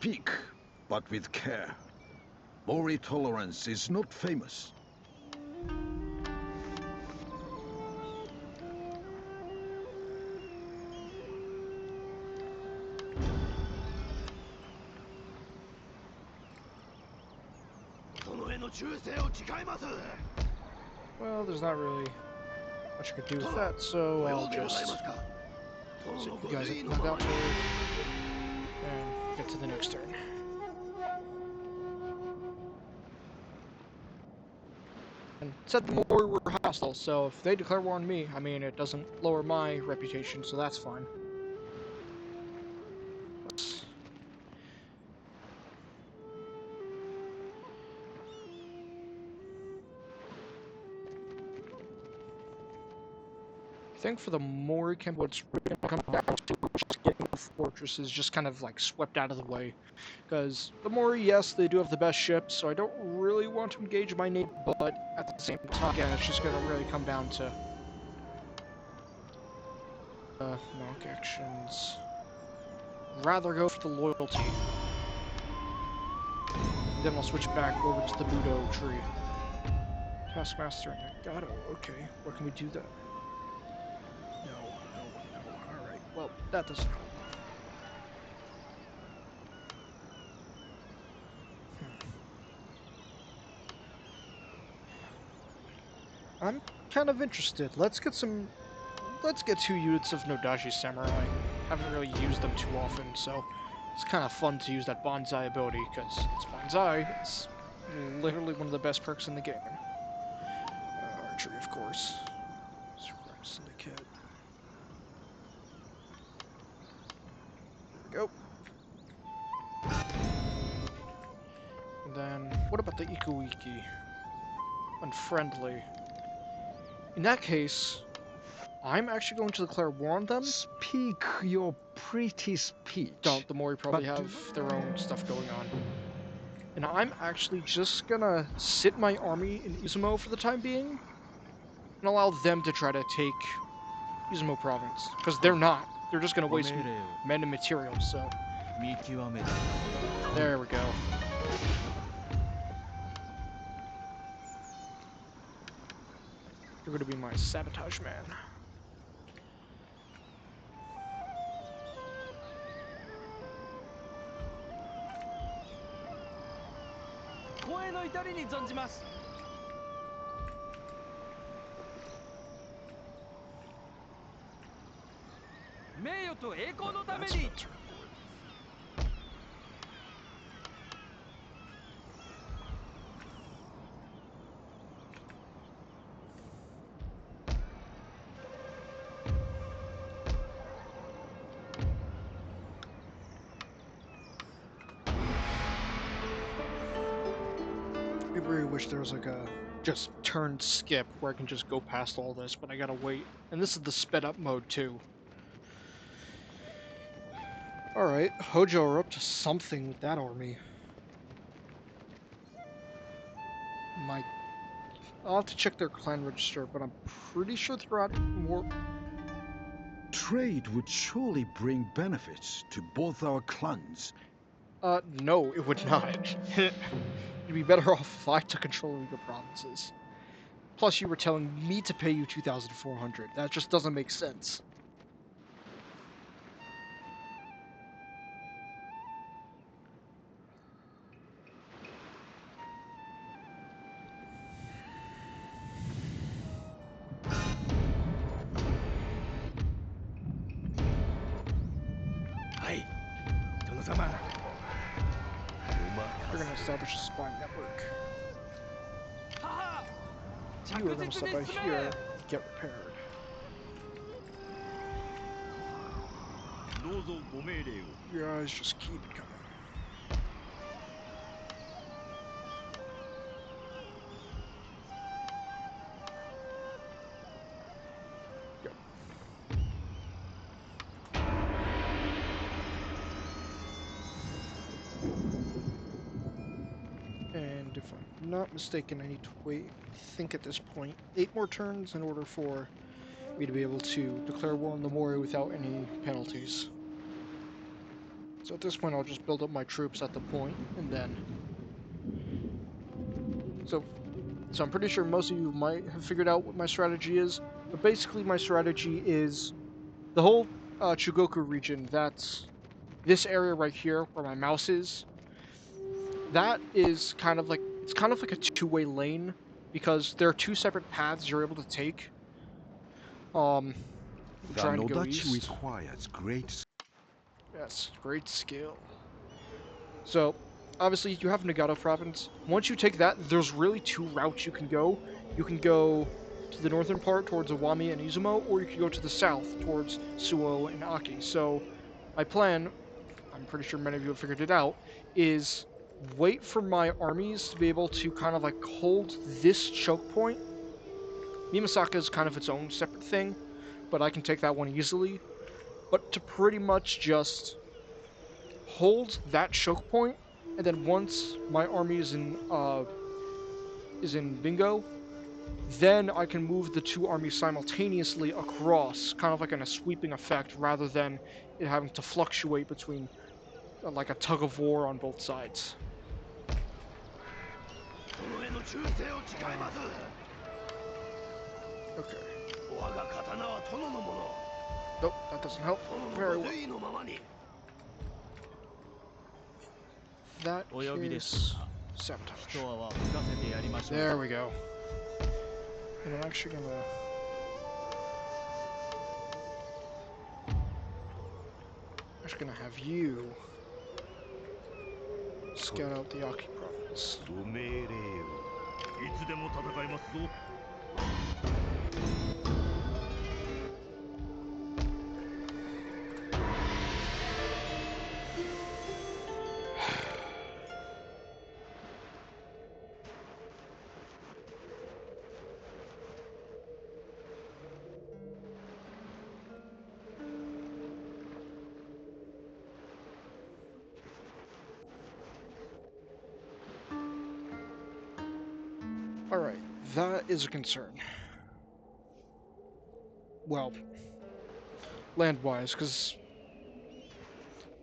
Speak, but with care. Mori tolerance is not famous. Well, there's not really much I could do with that, so I'll just sit you guys at Nagato and get to the next turn. And said the Mori were hostile, so if they declare war on me, I mean, it doesn't lower my reputation, so that's fine. I think for the Mori camp, what's really going to come down to is just getting the fortresses just kind of like swept out of the way. Because the Mori, yes, they do have the best ships, so I don't really want to engage my navy, but at the same time, again, it's just going to really come down to mock actions. Rather go for the loyalty. Then I'll switch back over to the Budo tree. Taskmaster and Nagato, okay, where can we do that? No. Alright, well, that doesn't help. I'm kind of interested. Let's get 2 units of Nodashi Samurai. Haven't really used them too often, so it's kind of fun to use that Bonsai ability, because it's Bonsai. It's literally one of the best perks in the game. Archery, of course. Syndicate. There we go. And then, what about the Ikuiki? Unfriendly. In that case, I'm actually going to declare war on them. Speak your pretty speech. Don't, the Mori probably have their own stuff going on. And I'm actually just gonna sit my army in Izumo for the time being, and allow them to try to take Izumo province. Because they're not. They're just gonna waste men and materials, so... There we go. You're gonna be my sabotage man. That's my turn. I really wish there was like a just turn skip where I can just go past all this, but I gotta wait. And this is the sped up mode too. Alright, Hojo are up to something with that army. I'll have to check their clan register, but I'm pretty sure they're at more... Trade would surely bring benefits to both our clans. No, it would not. You'd be better off if I took control of your provinces. Plus, you were telling me to pay you 2,400. That just doesn't make sense. We're gonna establish a spy network. You are gonna stop by here and get repaired. You guys just keep it coming. And if I'm not mistaken, I need to wait, I think at this point, 8 more turns in order for me to be able to declare war on the Mori without any penalties. So at this point, I'll just build up my troops at the point, and then... So I'm pretty sure most of you might have figured out what my strategy is, but basically my strategy is the whole Chugoku region, that's this area right here where my mouse is, that is kind of like, it's kind of like a two-way lane, because there are two separate paths you're able to take. The Trying to go Nodachi east. requires great. Yes, great skill. So, obviously, you have Nagato province. Once you take that, there's really two routes you can go. You can go to the northern part towards Iwami and Izumo, or you can go to the south towards Suo and Aki. So, my plan, I'm pretty sure many of you have figured it out, is wait for my armies to be able to kind of like hold this choke point. Mimasaka is kind of its own separate thing, but I can take that one easily. But to pretty much just hold that choke point, and then once my army is in bingo, then I can move the two armies simultaneously across, kind of like in a sweeping effect, rather than it having to fluctuate between like a tug of war on both sides. Okay. Nope, that doesn't help very well. That is sabotage. There we go. And I'm actually gonna... have you scout out the Aki province. ご命令をいつでも戦いますぞ。 Alright, that is a concern. Well, land-wise, because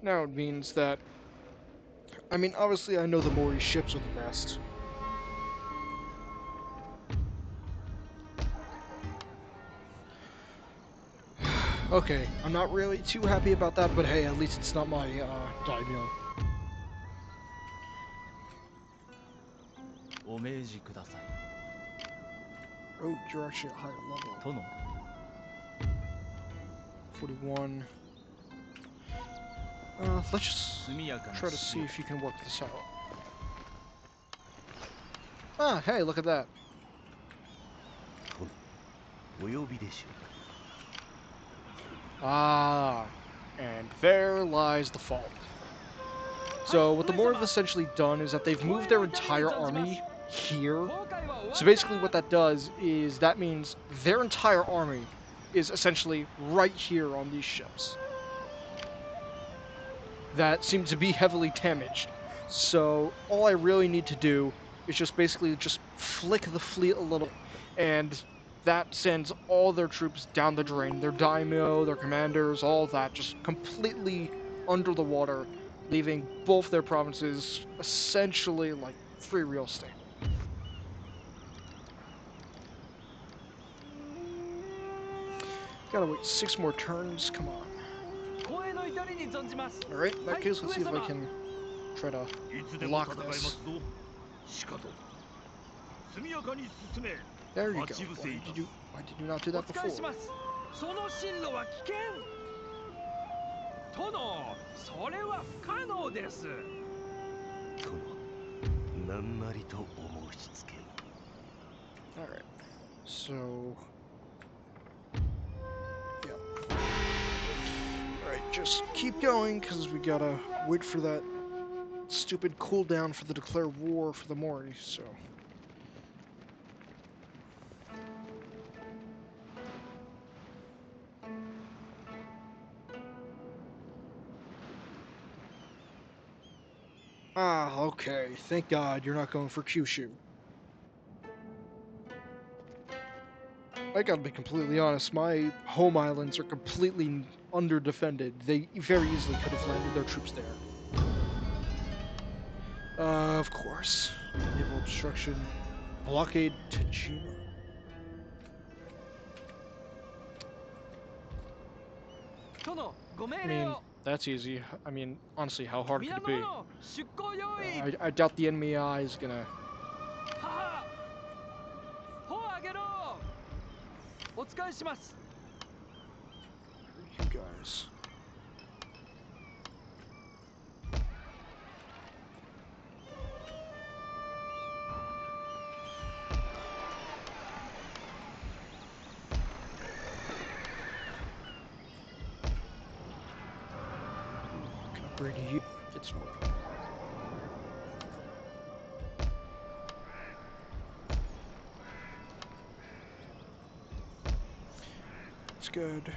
now it means that... I mean, obviously I know the Mori ships are the best. Okay, I'm not really too happy about that, but hey, at least it's not my daimyo. Oh, you're actually at a higher level. 41. Let's just try to see if you can work this out. Ah, hey, look at that. Ah, and there lies the fault. So what the Mori have essentially done is that they've moved their entire army here. So basically what that does is that means their entire army is essentially right here on these ships that seem to be heavily damaged. So all I really need to do is just basically just flick the fleet a little, and that sends all their troops down the drain. Their daimyo, their commanders, all that, just completely under the water, leaving both their provinces essentially like free real estate. Gotta wait 6 more turns, come on. Alright, in that case, let's see if I can try to block this. There you go. Why did you not do that before? それは不可能です。なんなりとお申し付けを。 Alright, so... yeah. Alright, just keep going, because we gotta wait for that stupid cooldown for the declare war for the Mori, so... Ah, okay. Thank God you're not going for Kyushu. I gotta be completely honest, my home islands are completely under-defended. They very easily could have landed their troops there. Of course. Naval obstruction. Blockade Tajima. I mean, that's easy. I mean, honestly, how hard could it be? I doubt the enemy eye is gonna... You guys. Can upgrade you. Get some more. It's good.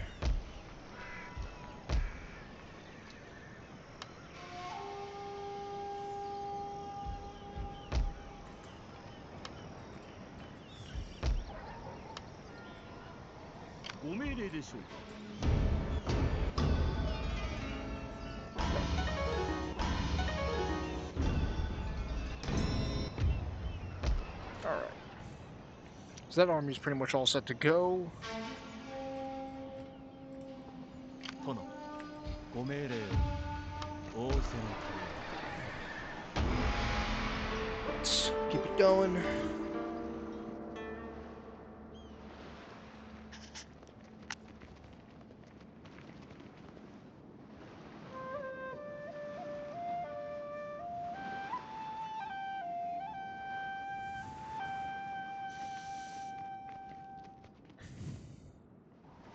Alright. So that army's pretty much all set to go. Let's keep it going.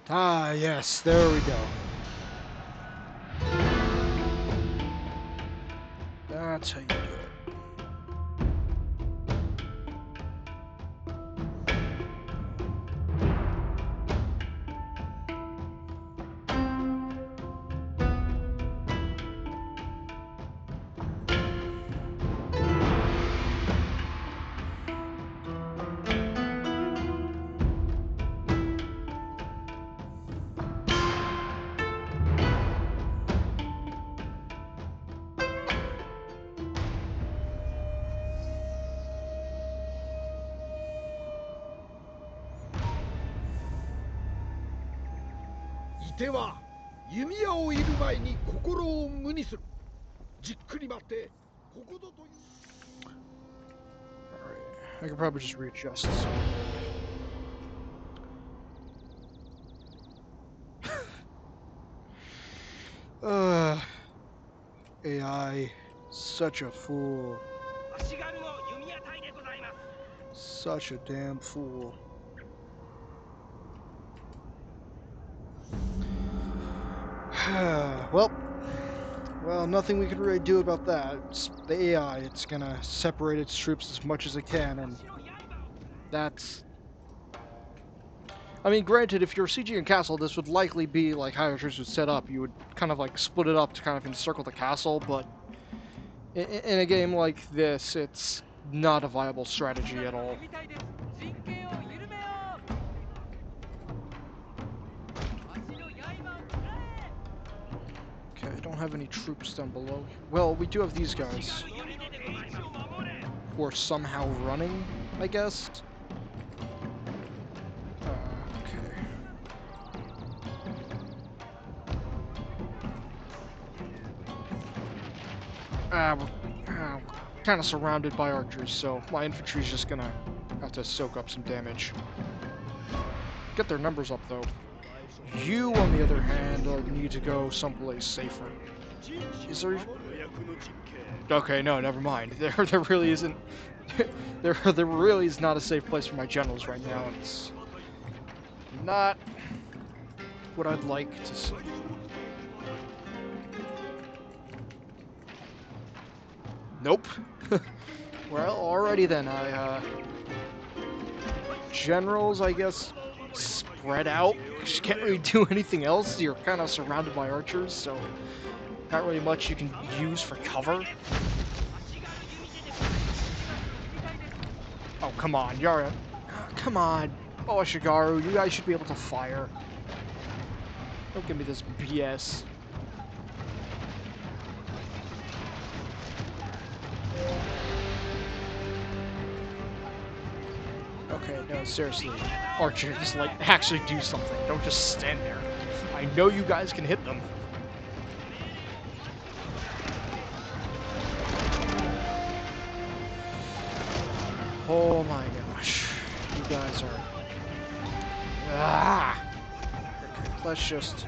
Ah, yes, there we go. That's how you do it. Alright, I could probably just readjust. So. AI, such a fool. Such a damn fool. Well, nothing we can really do about that. It's the AI, it's gonna separate its troops as much as it can, and that's... I mean, granted, if you're sieging a castle, this would likely be like how your troops would set up. You would kind of like split it up to kind of encircle the castle, but in a game like this, it's not a viable strategy at all. Okay, I don't have any troops down below. Well, we do have these guys. Who are somehow running, I guess. Okay. We're kind of surrounded by archers, so my infantry's just gonna have to soak up some damage. Get their numbers up, though. You, on the other hand, need to go someplace safer. Is there... Okay, no, never mind. There really isn't... there really is not a safe place for my generals right now. It's not what I'd like to see. Nope. Well, alrighty then. Generals, I guess, spread out. You can't really do anything else. You're kind of surrounded by archers, so not really much you can use for cover. Oh, come on, Yara. Come on. Oh, Shigaru, you guys should be able to fire. Don't give me this BS. Okay, no, seriously. Archer, just like actually do something. Don't just stand there. I know you guys can hit them. Oh my gosh. You guys are... Ah! Okay, let's just...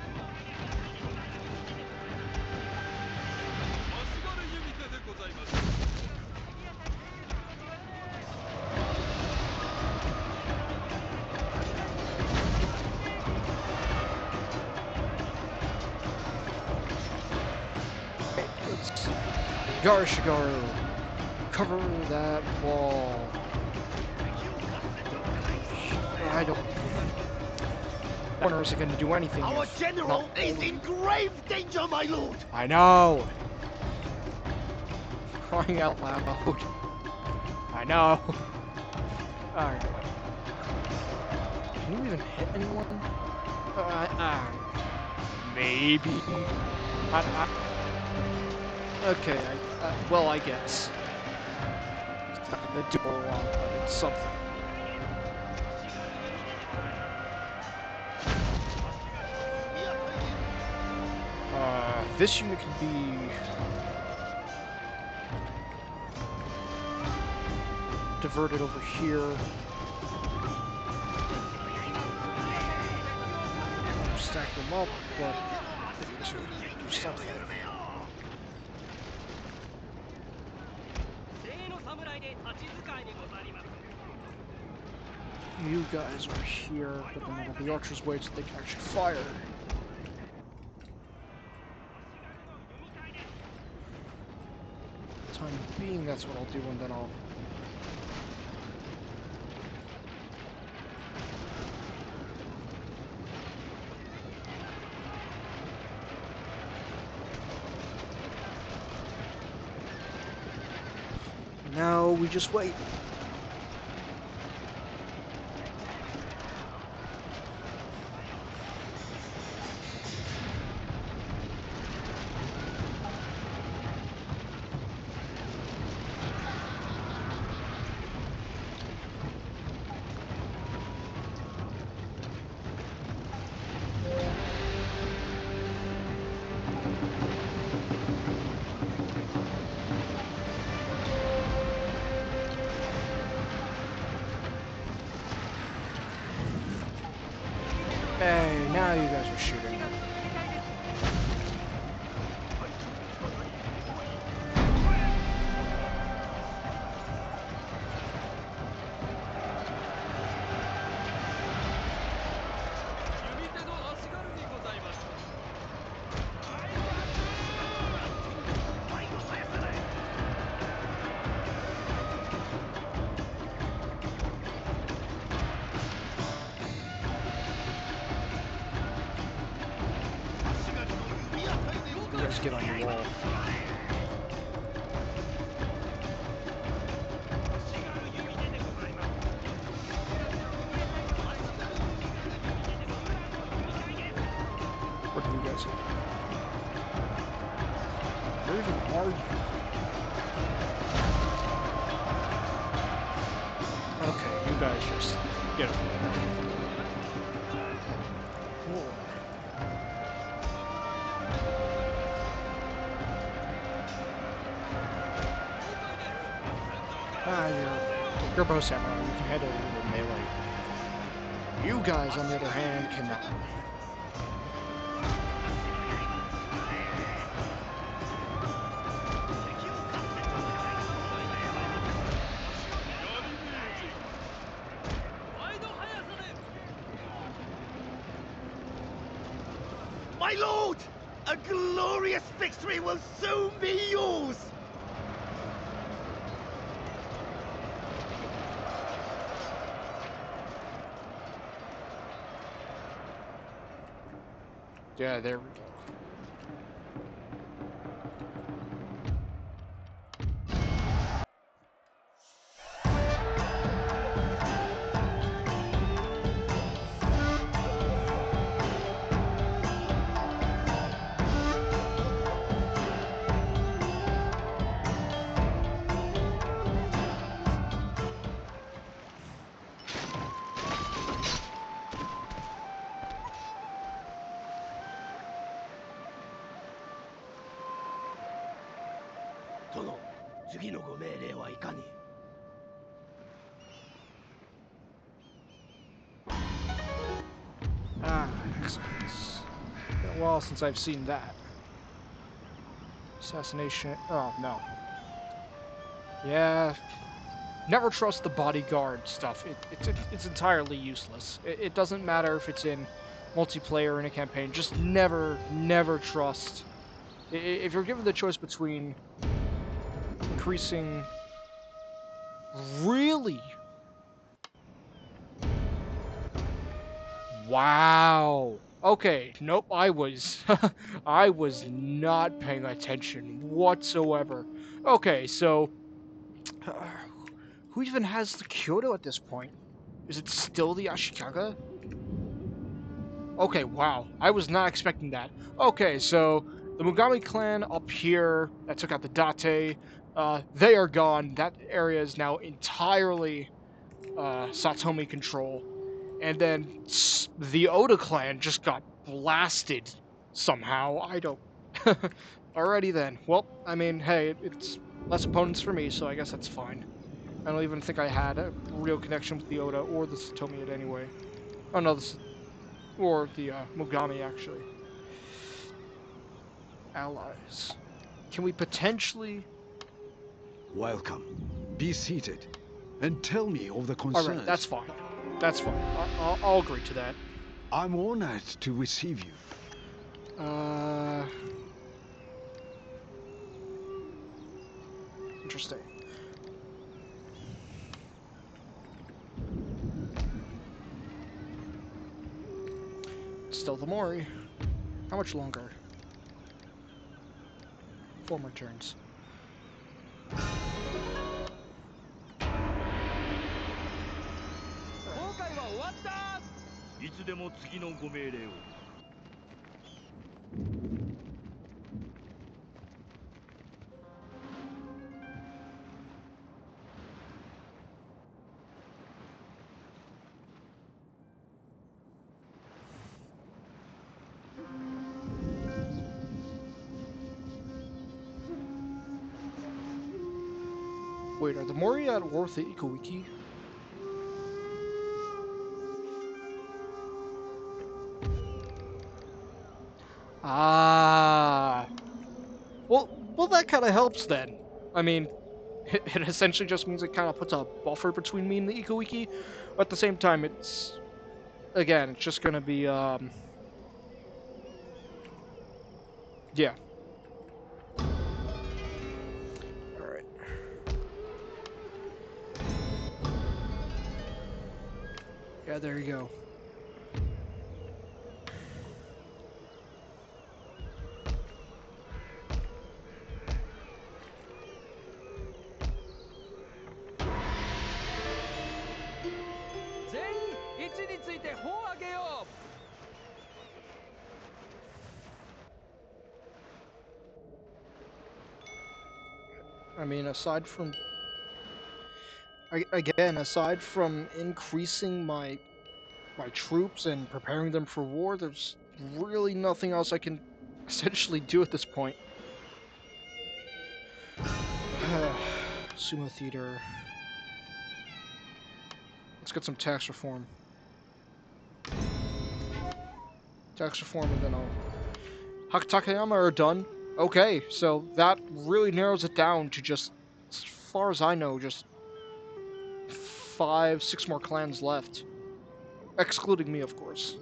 Let's... Shigaru! Cover that wall. I don't... Corner isn't going to do anything. Our general is in grave danger, my lord! I know! Crying out loud. I know! Alright. Can you even hit anyone? Maybe. Okay, well, I guess. It's not gonna do a lot, but it's something. This unit can be diverted over here. Stack them up, but to do something. You guys are here, but then one of the archers wait so they can actually fire. Time being, that's what I'll do, and then I'll... Now we just wait. Hey, now you guys are shooting. You guys get on your wall. What do you guys do? Where even are you? Okay, you guys just get it. Whoa. You're both samurai. You can head over to melee. You guys, on the other hand, cannot. My lord! A glorious victory will soon be yours! Yeah, there we go. a while since I've seen that. Assassination. Oh, no. Yeah. Never trust the bodyguard stuff. It's entirely useless. It doesn't matter if it's in multiplayer or in a campaign. Just never trust. If you're given the choice between increasing... Really? Wow. Okay, nope, I was I was not paying attention whatsoever. Okay, so who even has the Kyoto at this point? Is it still the Ashikaga? Okay, wow. I was not expecting that. Okay, so the Mugami clan up here that took out the Date, they are gone. That area is now entirely Satomi control. And then the Oda clan just got blasted somehow. I don't... Alrighty then. Well, I mean, hey, it's less opponents for me, so I guess that's fine. I don't even think I had a real connection with the Oda or the Satomi yet anyway. Oh no, or the Mogami, actually. Allies. Can we potentially... Welcome. Be seated. And tell me of the concerns. Alright, that's fine. That's fine. I'll agree to that. I'm honored to receive you. Interesting. Still the Mori. How much longer? 4 more turns. いつでも次のご命令を。Wait, are the Mori at war with the Ikowiki? Ah. Well, that kind of helps then. I mean, it essentially just means it kind of puts a buffer between me and the Ikowiki. But at the same time, it's... Again, it's just gonna be, yeah. Alright. Yeah, there you go. I mean, aside from increasing my troops and preparing them for war, there's really nothing else I can essentially do at this point. Sumo Theater. Let's get some tax reform. Tax reform, and then I'll... Hakutakayama are done. Okay, so that really narrows it down to just, as far as I know, just 5, 6 more clans left. Excluding me, of course.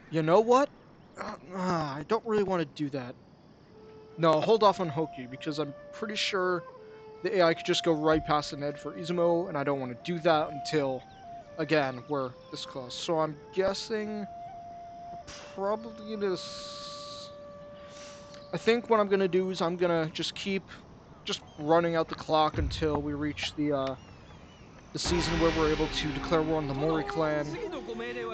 You know what? I don't really want to do that. No, hold off on Hoki, because I'm pretty sure the AI could just go right past the Ned for Izumo, and I don't want to do that until, again, we're this close. So I'm guessing probably I think what I'm going to do is I'm going to just keep running out the clock until we reach the season where we're able to declare war on the Mori clan,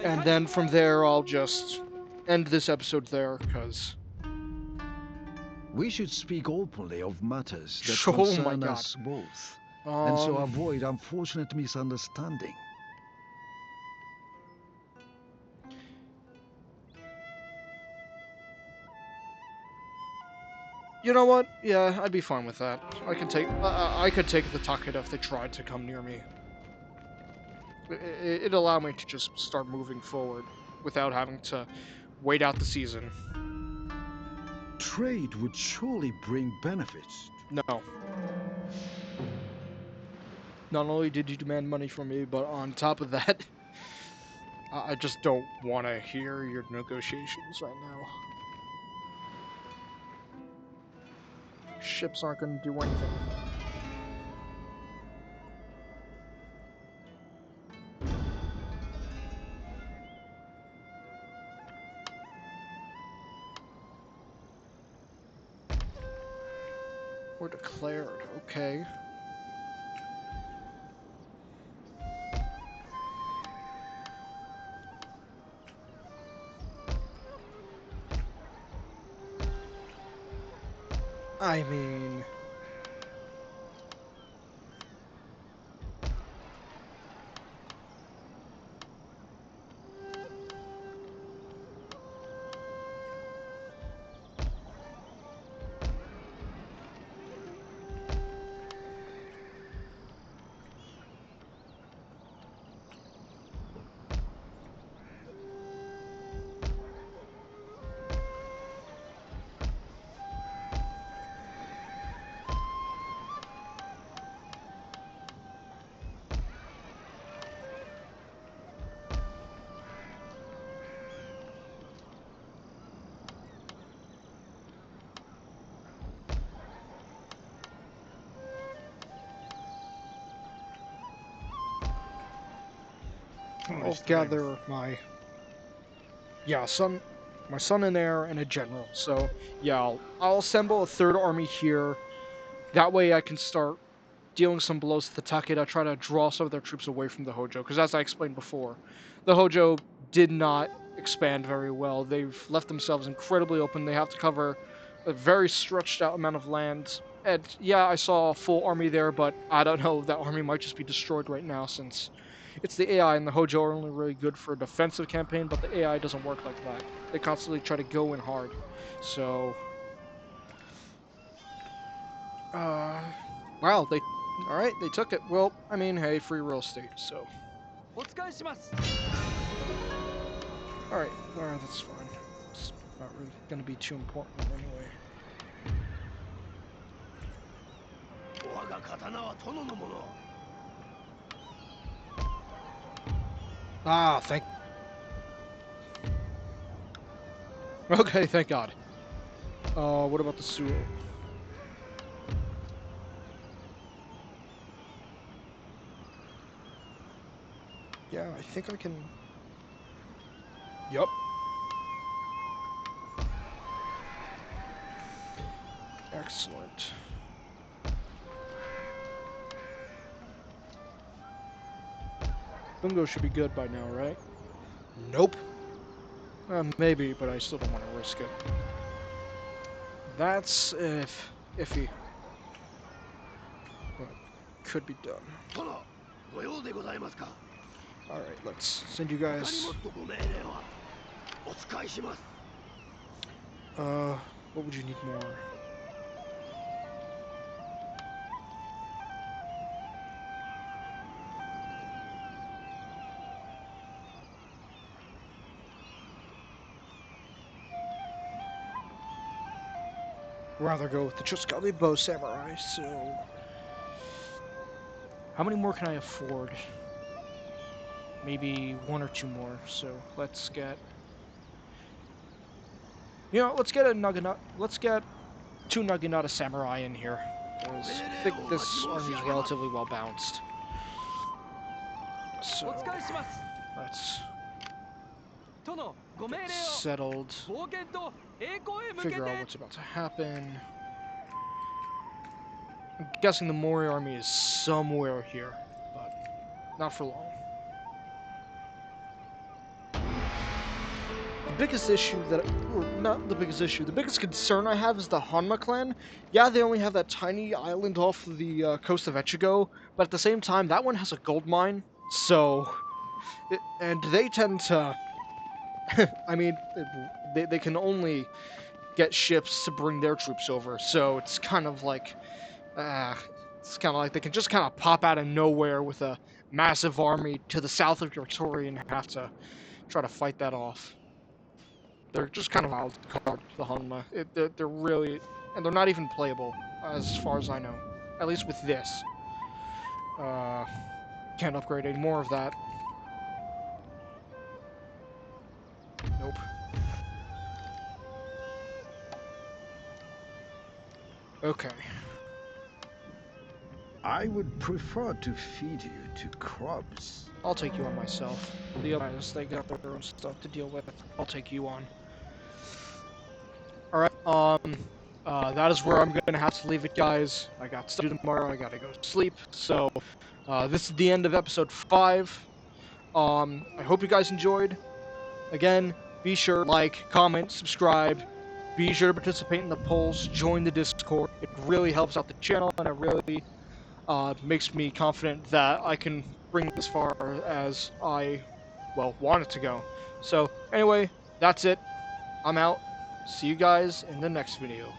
and then from there I'll just end this episode there, because... We should speak openly of matters that Oh my concern God. us both, and so avoid unfortunate misunderstanding. You know what? Yeah, I'd be fine with that. I could take the Takeda if they tried to come near me. it allowed me to just start moving forward without having to wait out the season. Trade would surely bring benefits. No. Not only did you demand money from me, but on top of that, I just don't want to hear your negotiations right now. Ships aren't going to do anything. We're declared, okay. I mean... I'll gather my son and heir and a general. So yeah, I'll assemble a third army here. That way I can start dealing some blows to the Takeda, try to draw some of their troops away from the Hojo. Because as I explained before, the Hojo did not expand very well. They've left themselves incredibly open. They have to cover a very stretched out amount of land. And yeah, I saw a full army there, but I don't know, that army might just be destroyed right now since it's the AI, and the Hojo are only really good for a defensive campaign, but the AI doesn't work like that. They constantly try to go in hard. So... wow, alright, they took it. Well, I mean, hey, free real estate, so... Alright, that's fine. It's not really gonna be too important anyway. Ah, thank... Okay, thank God. What about the sewer? Yeah, I think I can... Yup. Excellent. Bungo should be good by now, right? Nope. Maybe, but I still don't want to risk it. That's iffy. But could be done. Alright, let's send you guys... what would you need more? Rather go with the Chosokabe Bow Samurai, so... How many more can I afford? Maybe one or two more, so let's get... You know, let's get two Naginata Samurai in here, because I think this army is relatively well balanced. So, let's get settled, figure out what's about to happen. I'm guessing the Mori army is somewhere here, but not for long. The biggest issue the biggest concern I have is the Hanma clan. Yeah, they only have that tiny island off the coast of Echigo, but at the same time, that one has a gold mine, so... and they tend to... I mean, they can only get ships to bring their troops over, so it's kind of like... they can just kind of pop out of nowhere with a massive army to the south of Victoria and have to try to fight that off. They're just kind of wild card, the Hanma. They're really, and they're not even playable, as far as I know. At least with this. Can't upgrade any more of that. Nope. Okay. I would prefer to feed you to crops. I'll take you on myself. The others, they got their own stuff to deal with. I'll take you on. Alright, that is where I'm gonna have to leave it, guys. I got stuff to do tomorrow, I gotta go to sleep. So, this is the end of episode 5. I hope you guys enjoyed. Again, be sure to like, comment, subscribe. Be sure to participate in the polls, join the Discord. It really helps out the channel, and it really makes me confident that I can bring it as far as I, well, want it to go. So, anyway, that's it. I'm out. See you guys in the next video.